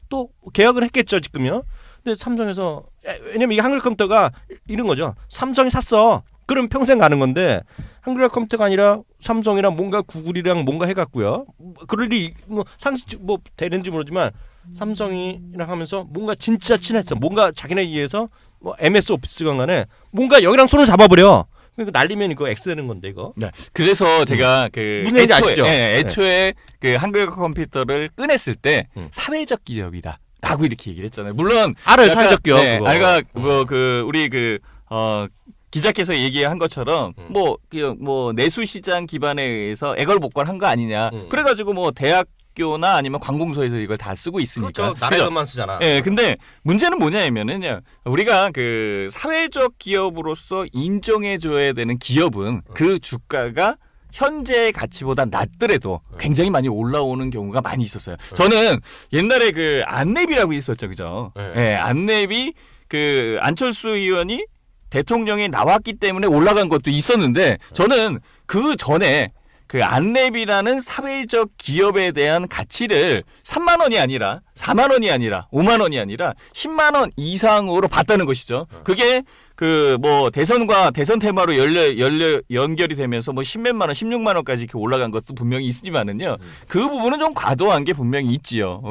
또 계약을 했겠죠 지금요. 근데 삼성에서 왜냐면 이게 한글 컴퓨터가 이런 거죠. 삼성이 샀어. 그럼 평생 가는 건데 한글 컴퓨터가 아니라 삼성이랑 뭔가 구글이랑 뭔가 해갖고요. 그럴 리 뭐 상식 뭐 되는지 모르지만 삼성이랑 하면서 뭔가 진짜 친했어. 뭔가 자기네 이해해서 뭐 MS 오피스건 간에 뭔가 여기랑 손을 잡아버려. 이거 날리면 이거 X 되는 건데 이거. 네. 그래서 제가 그 무슨 얘기인지 아시죠? 애초에 그 한글 컴퓨터를 꺼냈을 때 사회적 기업이다라고 이렇게 얘기를 했잖아요. 물론 알아요 약간, 사회적 기업. 네, 그거. 그러니까 그 우리 기자께서 얘기한 것처럼 뭐 내수시장 기반에 의해서 애걸복걸한 거 아니냐. 그래가지고 뭐 대학교나 아니면 관공서에서 이걸 다 쓰고 있으니까. 그렇죠. 나라에서만 쓰잖아. 예, 근데 문제는 뭐냐면은요. 우리가 그 사회적 기업으로서 인정해줘야 되는 기업은 그 주가가 현재의 가치보다 낮더라도 굉장히 많이 올라오는 경우가 많이 있었어요. 저는 옛날에 그 안랩이라고 있었죠, 그죠? 예, 안랩이 그 안철수 의원이 대통령이 나왔기 때문에 올라간 것도 있었는데 저는 그 전에 그 안랩이라는 사회적 기업에 대한 가치를 3만 원이 아니라 4만 원이 아니라 5만 원이 아니라 10만 원 이상으로 봤다는 것이죠. 그게 그 뭐 대선과 대선 테마로 연결이 되면서 뭐 10몇만 원, 16만 원까지 이렇게 올라간 것도 분명히 있지만은요. 그 부분은 좀 과도한 게 분명히 있지요.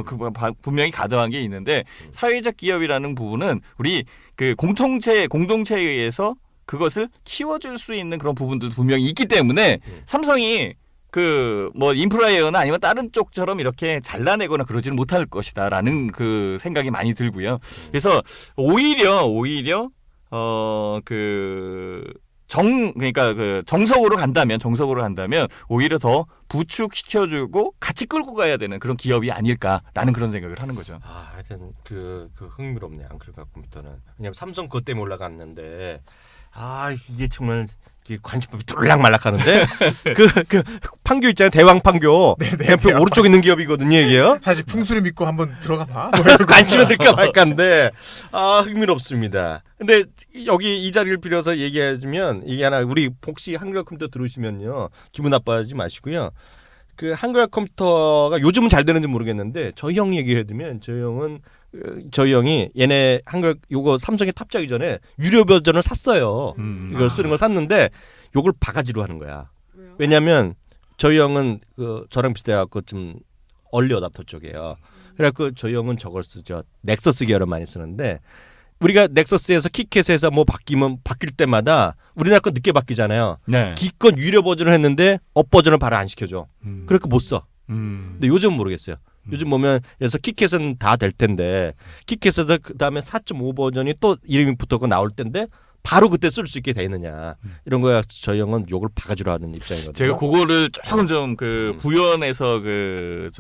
분명히 과도한 게 있는데 사회적 기업이라는 부분은 우리 그 공동체에 의해서 그것을 키워줄 수 있는 그런 부분들도 분명히 있기 때문에 삼성이 그 뭐 인프라에어나 아니면 다른 쪽처럼 이렇게 잘라내거나 그러지는 못할 것이다라는 그 생각이 많이 들고요. 그래서 오히려 그러니까 그 정석으로 간다면 오히려 더 부축시켜주고 같이 끌고 가야 되는 그런 기업이 아닐까라는 그런 생각을 하는 거죠. 아, 하여튼 그 흥미롭네. 앙클 컴퓨터는. 왜냐면 삼성 그것 때문에 올라갔는데 이게 정말 관심법이 뚫락말락하는데 그 판교 있잖아요. 대왕 판교. 그 오른쪽에 있는 기업이거든요, 이게요. 사실 풍수를 믿고 한번 들어가 봐. 관심을 들까 말까인데 흥미롭습니다. 근데 여기 이 자리를 빌어서 얘기해주면 이게 하나 우리 혹시 한글 컴퓨터 들으시면요 기분 나빠하지 마시고요. 그 한글 컴퓨터가 요즘은 잘 되는지 모르겠는데 저희 형 얘기해드리면 저희 형이 얘네 한글 요거 삼성에 탑재하기 전에 유료 버전을 샀어요. 이걸 쓰는 걸 샀는데 요걸 바가지로 하는 거야. 왜요? 왜냐하면 저희 형은 저랑 비슷해갖고 좀 얼리 어답터 쪽이에요. 그래갖고 저희 형은 저걸 쓰죠. 넥서스 계열을 많이 쓰는데 우리가 넥서스에서 키캣에서 뭐 바뀔 때마다 우리나라 건 늦게 바뀌잖아요. 네. 기껏 유료 버전을 했는데 업 버전을 바로 안 시켜줘. 그러니까 못 써. 근데 요즘은 모르겠어요. 요즘 보면 그래서 키캣은 다 될 텐데 키캣에서 그다음에 4.5 버전이 또 이름이 붙었고 나올 텐데 바로 그때 쓸 수 있게 돼 있느냐 이런 거야. 저희 형은 욕을 바가지로 하는 입장이거든요. 제가 그거를 조금 좀 그 부연해서 그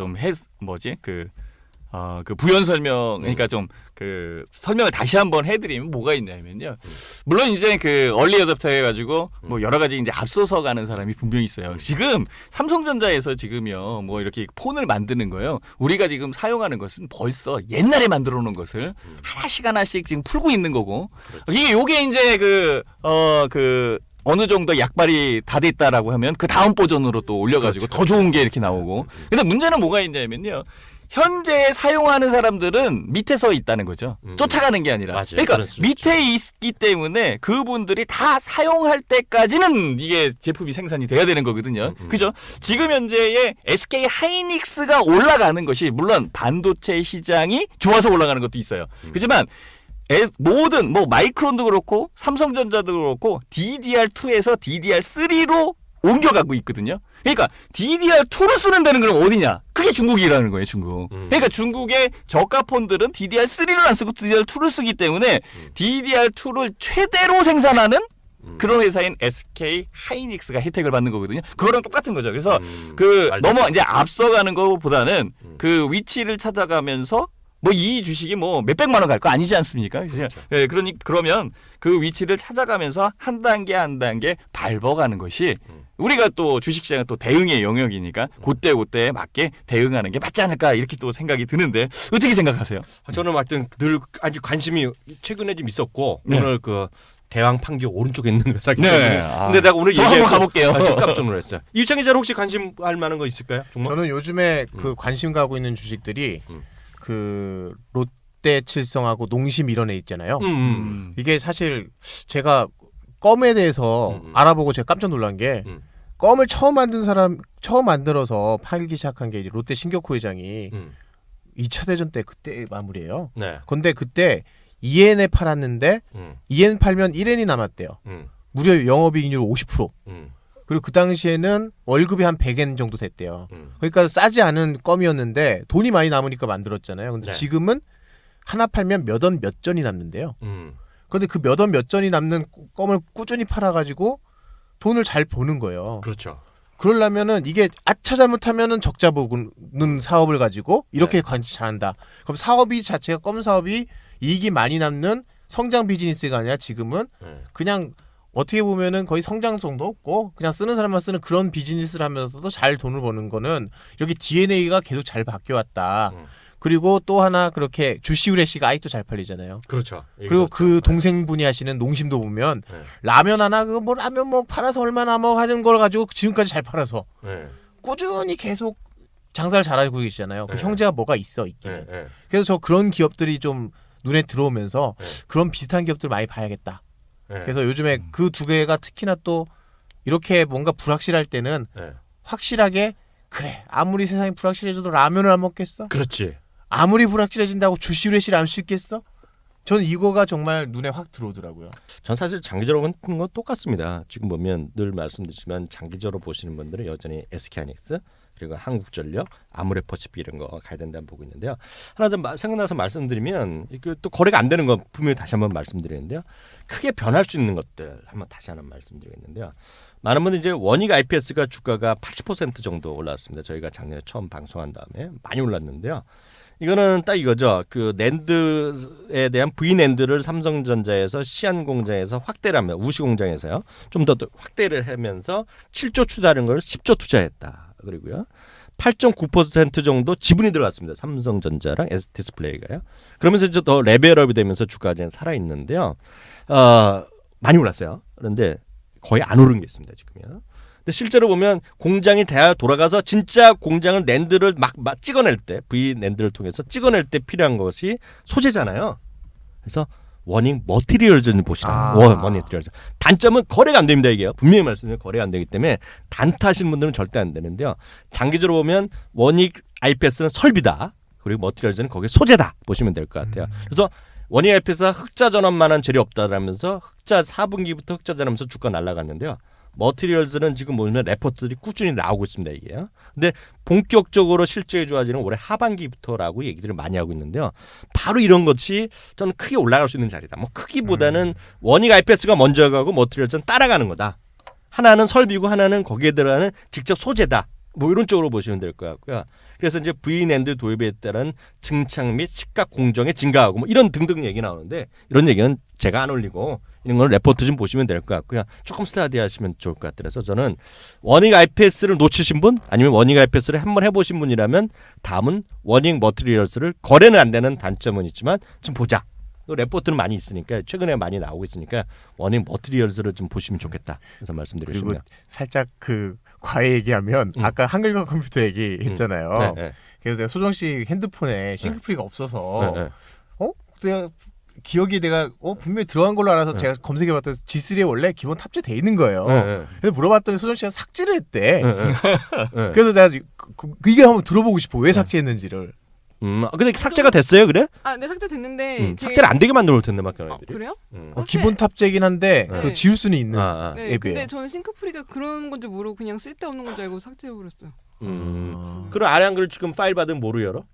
부연 설명, 그러니까 좀 그 설명을 다시 한번 해드리면 뭐가 있냐면요. 물론 이제 그 얼리 어댑터 해가지고 뭐 여러 가지 이제 앞서서 가는 사람이 분명히 있어요. 지금 삼성전자에서 지금요 뭐 이렇게 폰을 만드는 거요. 우리가 지금 사용하는 것은 벌써 옛날에 만들어 놓은 것을 하나씩 지금 풀고 있는 거고. 요게 이제 어느 정도 약발이 다 됐다라고 하면 그 다음 버전으로 또 올려가지고 더 좋은 게 이렇게 나오고. 근데 문제는 뭐가 있냐면요. 현재 사용하는 사람들은 밑에 서 있다는 거죠. 쫓아가는 게 아니라. 맞아요. 그러니까 밑에 있기 때문에 그분들이 다 사용할 때까지는 이게 제품이 생산이 돼야 되는 거거든요. 그죠? 지금 현재의 SK 하이닉스가 올라가는 것이 물론 반도체 시장이 좋아서 올라가는 것도 있어요. 그렇지만 모든 뭐 마이크론도 그렇고 삼성전자도 그렇고 DDR2에서 DDR3로 옮겨가고 있거든요. 그러니까 DDR2를 쓰는 데는 그럼 어디냐? 그게 중국이라는 거예요, 중국. 그러니까 중국의 저가 폰들은 DDR3를 안 쓰고 DDR2를 쓰기 때문에 DDR2를 최대로 생산하는 그런 회사인 SK 하이닉스가 혜택을 받는 거거든요. 그거랑 똑같은 거죠. 그래서 너무 이제 앞서가는 것보다는 그 위치를 찾아가면서 뭐 이 주식이 뭐 몇백만 원 갈 거 아니지 않습니까? 그렇죠. 네, 그러면 그 위치를 찾아가면서 한 단계 밟아가는 것이 우리가 또 주식시장은 또 대응의 영역이니까 그때에 맞게 대응하는 게 맞지 않을까 이렇게 또 생각이 드는데 어떻게 생각하세요? 저는 하여튼 늘 아주 관심이 최근에 좀 있었고 네. 오늘 그 대왕 판교 오른쪽에 있는 회사기 네. 때문에 근데 내가 오늘 저 한번 가볼게요. 좀 깜짝 놀랐어요. 이창희 기자는 혹시 관심할 만한 거 있을까요? 정말? 저는 요즘에 그 관심 가고 있는 주식들이 그 롯데칠성하고 농심 이런 애 있잖아요. 이게 사실 제가 껌에 대해서 알아보고 제가 깜짝 놀란 게 껌을 처음 만들어서 팔기 시작한 게 이제 롯데 신격호 회장이 2차 대전 때 그때 마무리예요. 네. 근데 그때 2엔에 팔았는데 2엔 팔면 1엔이 남았대요. 무려 영업이익률 50%. 그리고 그 당시에는 월급이 한 100엔 정도 됐대요. 그러니까 싸지 않은 껌이었는데 돈이 많이 남으니까 만들었잖아요. 근데 네. 지금은 하나 팔면 몇 원 몇 전이 남는데요. 근데 그 몇 원 몇 전이 남는 껌을 꾸준히 팔아가지고 돈을 잘 버는 거예요. 그렇죠. 그러려면은 이게 아차 잘못하면은 적자 보는 사업을 가지고 이렇게 관리 잘한다. 그럼 사업이 자체가 껌 사업이 이익이 많이 남는 성장 비즈니스가 아니라 지금은 그냥 어떻게 보면은 거의 성장성도 없고 그냥 쓰는 사람만 쓰는 그런 비즈니스를 하면서도 잘 돈을 버는 거는 이렇게 DNA가 계속 잘 바뀌어왔다. 그리고 또 하나 그렇게 주시우레 씨가 아직도 잘 팔리잖아요. 그렇죠. 그리고 그 동생분이 하시는 농심도 보면 라면 하나 그 뭐 라면 뭐 팔아서 얼마나 뭐 하는 걸 가지고 지금까지 잘 팔아서 꾸준히 계속 장사를 잘하고 계시잖아요. 그 형제가 뭐가 있기는. 그래서 저 그런 기업들이 좀 눈에 들어오면서 그런 비슷한 기업들 많이 봐야겠다. 그래서 요즘에 그 두 개가 특히나 또 이렇게 뭔가 불확실할 때는 확실하게 그래 아무리 세상이 불확실해져도 라면을 안 먹겠어? 그렇지. 아무리 불확실해진다고 주시레시를 안 씹겠어? 저는 이거가 정말 눈에 확 들어오더라고요. 전 사실 장기적으로 보는 건 똑같습니다. 지금 보면 늘 말씀드리지만 장기적으로 보시는 분들은 여전히 SK하이닉스 그리고 한국전력, 아모레퍼시픽 이런 거 가야 된다고 보고 있는데요. 하나 좀 생각나서 말씀드리면 또 거래가 안 되는 거 분명히 다시 한번 말씀드리는데요. 크게 변할 수 있는 것들 한번 다시 하나 말씀드리겠는데요. 많은 분들이 이제 원익 IPS가 주가가 80% 정도 올랐습니다. 저희가 작년에 처음 방송한 다음에 많이 올랐는데요. 이거는 딱 이거죠. 그 낸드에 대한 V낸드를 삼성전자에서 시안 공장에서 확대를 하면 우시 공장에서요. 좀 더 확대를 하면서 7조 투자하는 걸 10조 투자했다. 그리고요. 8.9% 정도 지분이 들어갔습니다. 삼성전자랑 SD디스플레이가요. 그러면서 이제 더 레벨업이 되면서 주가가 이제 살아 있는데요. 많이 올랐어요. 그런데 거의 안 오른 게 있습니다. 지금요. 근데 실제로 보면 공장이 돌아가서 진짜 공장을 낸드를 막 찍어낼 때 V 낸드를 통해서 찍어낼 때 필요한 것이 소재잖아요. 그래서 원익 머티리얼즈를 보시라. 머티리얼즈. 단점은 거래가 안 됩니다. 이게요. 분명히 말씀드리면 거래가 안 되기 때문에 단타하시는 분들은 절대 안 되는데요. 장기적으로 보면 원익 IPS는 설비다. 그리고 머티리얼즈는 거기에 소재다. 보시면 될 것 같아요. 그래서 원익 IPS가 흑자 전환만한 재료 없다라면서 흑자 4분기부터 흑자 전환하면서 주가 날아갔는데요. 머티리얼즈는 지금 보면 레포트들이 꾸준히 나오고 있습니다. 이게요. 근데 본격적으로 실적이 좋아지는 올해 하반기부터라고 얘기들을 많이 하고 있는데요. 바로 이런 것이 저는 크게 올라갈 수 있는 자리다. 뭐 크기보다는 원익 IPS가 먼저 가고 머티리얼즈는 따라가는 거다. 하나는 설비고 하나는 거기에 들어가는 직접 소재다. 뭐 이런 쪽으로 보시면 될 것 같고요. 그래서 이제 V낸드 도입에 따른 증착 및 시가 공정의 증가하고 뭐 이런 등등 얘기 나오는데 이런 얘기는 제가 안 올리고 이런 걸 레포트 좀 보시면 될 것 같고요. 조금 스타디하시면 좋을 것 같아요. 그래서 저는 원익 IPS를 놓치신 분 아니면 원익 IPS를 한번 해보신 분이라면 다음은 원익 머티리얼스를 거래는 안 되는 단점은 있지만 좀 보자. 레포트는 많이 있으니까 최근에 많이 나오고 있으니까 원익 머티리얼스를 좀 보시면 좋겠다. 그래서 말씀드리겠습니다. 그리고 살짝 그 과외 얘기하면 아까 한글과 컴퓨터 얘기했잖아요. 네. 그래서 내가 소정 씨 핸드폰에 싱크프리가 없어서 네. 내가 기억이 내가 분명히 들어간 걸로 알아서 제가 검색해봤더니 G3에 원래 기본 탑재돼 있는 거예요. 그래서 물어봤더니 소정 씨가 삭제를 했대. 그래서 내가 이게 한번 들어보고 싶어. 왜 삭제했는지를. 근데 삭제가 됐어요, 그래? 네, 삭제 됐는데 삭제를 안 되게 만들어 올 텐데 막애들이. 그래요? 기본 탑재긴 한데 네. 그 지울 수는 있는 네, 앱이에요. 근데 저는 싱크프리가 그런 건지 모르고 그냥 쓸데없는 건지 알고 삭제해버렸어요. 그럼 아래 한글 지금 파일 받으면 뭐로 열어?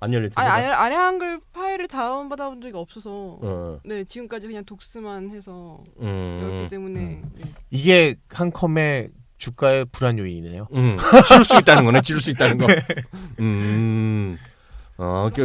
안 열릴 텐데. 아래 한글 파일을 다운받아본 적이 없어서 네 지금까지 그냥 독스만 해서 열었기 때문에 네. 이게 한 컴의 주가의 불안 요인이네요. 지울 수 있다는 거네. 지울 수 있다는 거.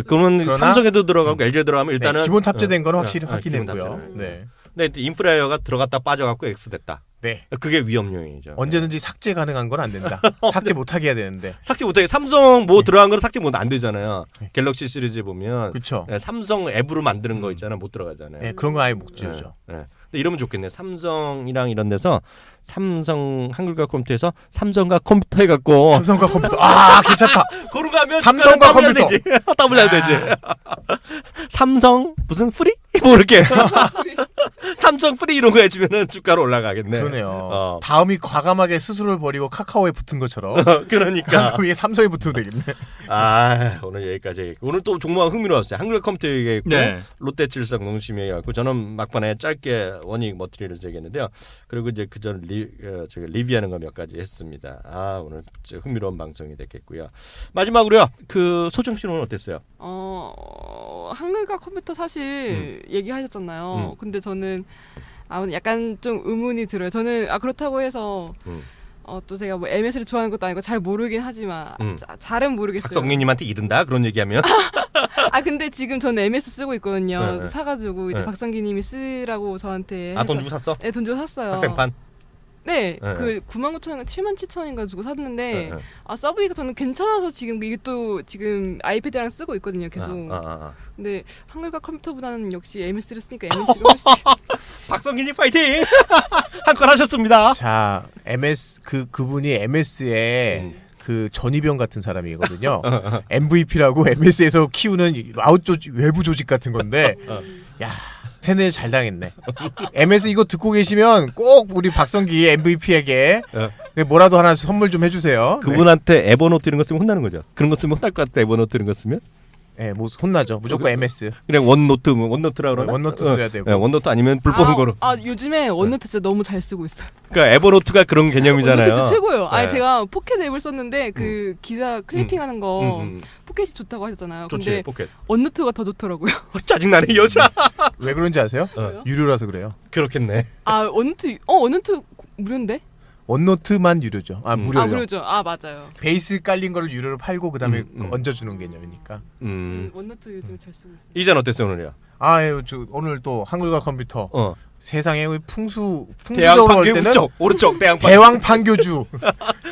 그러면 그러나, 삼성에도 들어가고 LG에 들어가면 일단은 기본 탑재된 거는 확실히 기본 확인했고요. 탑재는. 네. 근데 인프라웨어가 들어갔다 빠져갖고 X 됐다. 네. 그게 위험 요인이죠. 언제든지 삭제 가능한 건 안 된다. 삭제 못하게 해야 되는데. 삭제 못해. 삼성 뭐 들어간 거는 삭제 못 안 되잖아요. 갤럭시 시리즈 보면 그렇죠. 삼성 앱으로 만드는 거 있잖아. 못 들어가잖아요. 네, 그런 거 아예 못 지우죠. 근데 이러면 좋겠네. 삼성이랑 이런 데서 삼성 한글과 컴퓨터에서 삼성과 컴퓨터 해갖고 삼성과 컴퓨터. 괜찮다. 고루 가면 삼성과 컴퓨터. 더블해야 되지. 삼성 무슨 프리? 뭐 이렇게 삼성 프리 이런 거 해주면은 주가로 올라가겠네. 그러네요. 다음이 과감하게 스스로를 버리고 카카오에 붙은 것처럼. 그러니까. 다음에 삼성에 붙으면 되겠네. 오늘 여기까지 얘기했고 오늘 또 종목가 흥미로웠어요. 한글 컴퓨터 얘기했고 네. 롯데칠성 농심 얘기했고 저는 막판에 짧게 원익 머티리얼을 얘기했는데요. 그리고 이제 그전 리뷰하는 거 몇 가지 했습니다. 오늘 흥미로운 방송이 됐겠고요. 마지막으로요. 그 소정 씨는 오늘 어땠어요? 한글과 컴퓨터 사실 얘기하셨잖아요. 근데 저는 약간 좀 의문이 들어요. 저는 그렇다고 해서 또 제가 뭐 MS를 좋아하는 것도 아니고 잘 모르긴 하지만 잘은 모르겠어요. 박성민님한테 이른다 그런 얘기하면 근데 지금 저는 MS 쓰고 있거든요. 네. 사가지고 이제 네. 박성기님이 쓰라고 저한테 돈 주고 샀어? 네, 돈 주고 샀어요. 학생판? 네, 네. 그 99,000원인가 77,000원인가 주고 샀는데 네. 서브니까 저는 괜찮아서 지금 이게 또 지금 아이패드랑 쓰고 있거든요. 계속. 근데 한글과 컴퓨터보다는 역시 MS를 쓰니까 MS가 훨씬 박성민님 파이팅! 한 건 하셨습니다. 자, MS 그분이 MS의 그 전이병 같은 사람이거든요. MVP라고 MS에서 키우는 외부 조직 같은 건데, 야 세뇌 잘 당했네. MS 이거 듣고 계시면 꼭 우리 박성기 MVP에게 뭐라도 하나 선물 좀 해주세요. 그분한테 에버노트 이런 거 쓰면 혼나는 거죠. 그런 거 쓰면 혼날 것 같아. 에버노트 이런 거 쓰면. 네, 뭐 혼나죠. 무조건 MS. 그냥 원노트라 그러나? 원노트 써야 되고. 네, 원노트 아니면 불법 거로. 요즘에 원노트 진짜 너무 잘 쓰고 있어요. 그러니까 에버노트가 그런 개념이잖아요. 원노트 최고예요. 네. 제가 포켓 앱을 썼는데 그 기사 클리핑하는 거 포켓이 좋다고 하셨잖아요. 좋지, 근데 포켓. 원노트가 더 좋더라고요. 짜증나네 여자. 왜 그런지 아세요? 유료라서 그래요. 그렇겠네. 원노트 무료인데? 원노트만 유료죠. 무료요. 무료죠. 맞아요. 베이스 깔린 거를 유료로 팔고 그다음에 얹어주는 개념이니까. 원노트 요즘에 잘 쓰고 있어요. 이전 어땠어요 오늘이야? 오늘 또 한글과 컴퓨터 세상에 풍수적으로 대왕 할 판교 때는 오른쪽 대왕 판교. 대왕 판교주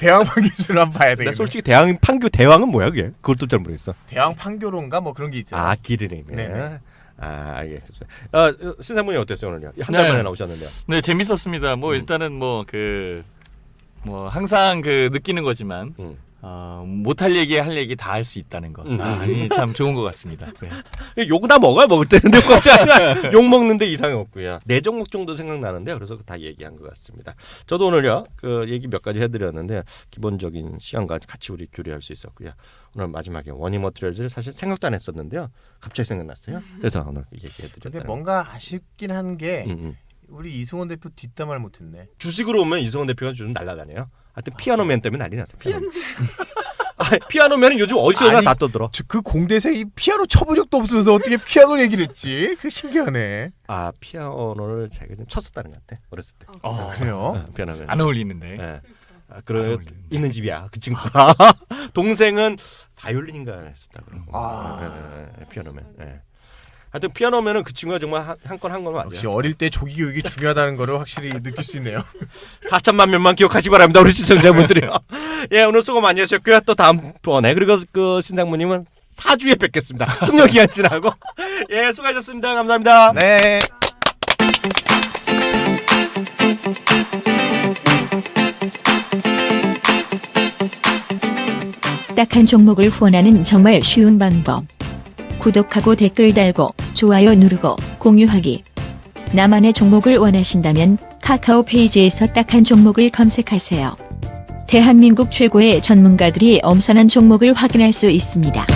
대왕 판교주를 한번 봐야 나 되겠네. 솔직히 대왕 판교 대왕은 뭐야 그게? 그것도 잘 모르겠어. 대왕 판교론가 뭐 그런 게 있잖아요. 길 이름이. 네네. 알겠어요. 신상문이 어땠어요 오늘요? 한 달 네. 만에 나오셨는데요. 네, 재밌었습니다. 일단은 항상 느끼는 거지만 못할 얘기 할 얘기 다 할 수 있다는 거. 이게 참 좋은 것 같습니다. 네. 욕 다 먹어요 먹을 때는 욕 먹는데 이상이 없고요. 네 종목 정도 생각나는데 그래서 다 얘기한 것 같습니다. 저도 오늘요 그 얘기 몇 가지 해드렸는데 기본적인 시간과 같이 우리 교류할 수 있었고요. 오늘 마지막에 원희 머티리얼즈를 사실 생각도 안 했었는데요. 갑자기 생각났어요. 그래서 오늘 얘기해드렸다. 근데 뭔가 아쉽긴 한 게 우리 이승원 대표 뒷담화를 못했네. 주식으로 오면 이승원 대표가 좀 날아다녀요. 하여튼 피아노맨 때문에 난리 났어요. 피아노맨은 요즘 어디서나 다 떠들어. 그 공대생이 피아노 쳐본 적도 없으면서 어떻게 피아노 얘기를 했지? 그 신기하네. 피아노를 자기가 좀 쳤었다는 것 같아. 어렸을 때. 그래요? 피아노맨. 안 어울리는데. 네. 그래 있는 집이야 그 친구가. 동생은 바이올린인가 했었다 그러고. 피아노맨. 네. 하여튼 피아노면은 그 친구가 정말 한 건 맞아요. 역시 어릴 때 조기 교육이 중요하다는 거를 확실히 느낄 수 있네요. 4천만 명만 기억하시기 바랍니다 우리 시청자분들이요. 예 오늘 수고 많이 하셨고요. 또 다음번에 그리고 그 신상무님은 4주에 뵙겠습니다. 숙려 기간 지나고. 예 수고하셨습니다. 감사합니다. 네. 딱한 종목을 후원하는 정말 쉬운 방법. 구독하고 댓글 달고 좋아요 누르고 공유하기. 나만의 종목을 원하신다면 카카오 페이지에서 딱한 종목을 검색하세요. 대한민국 최고의 전문가들이 엄선한 종목을 확인할 수 있습니다.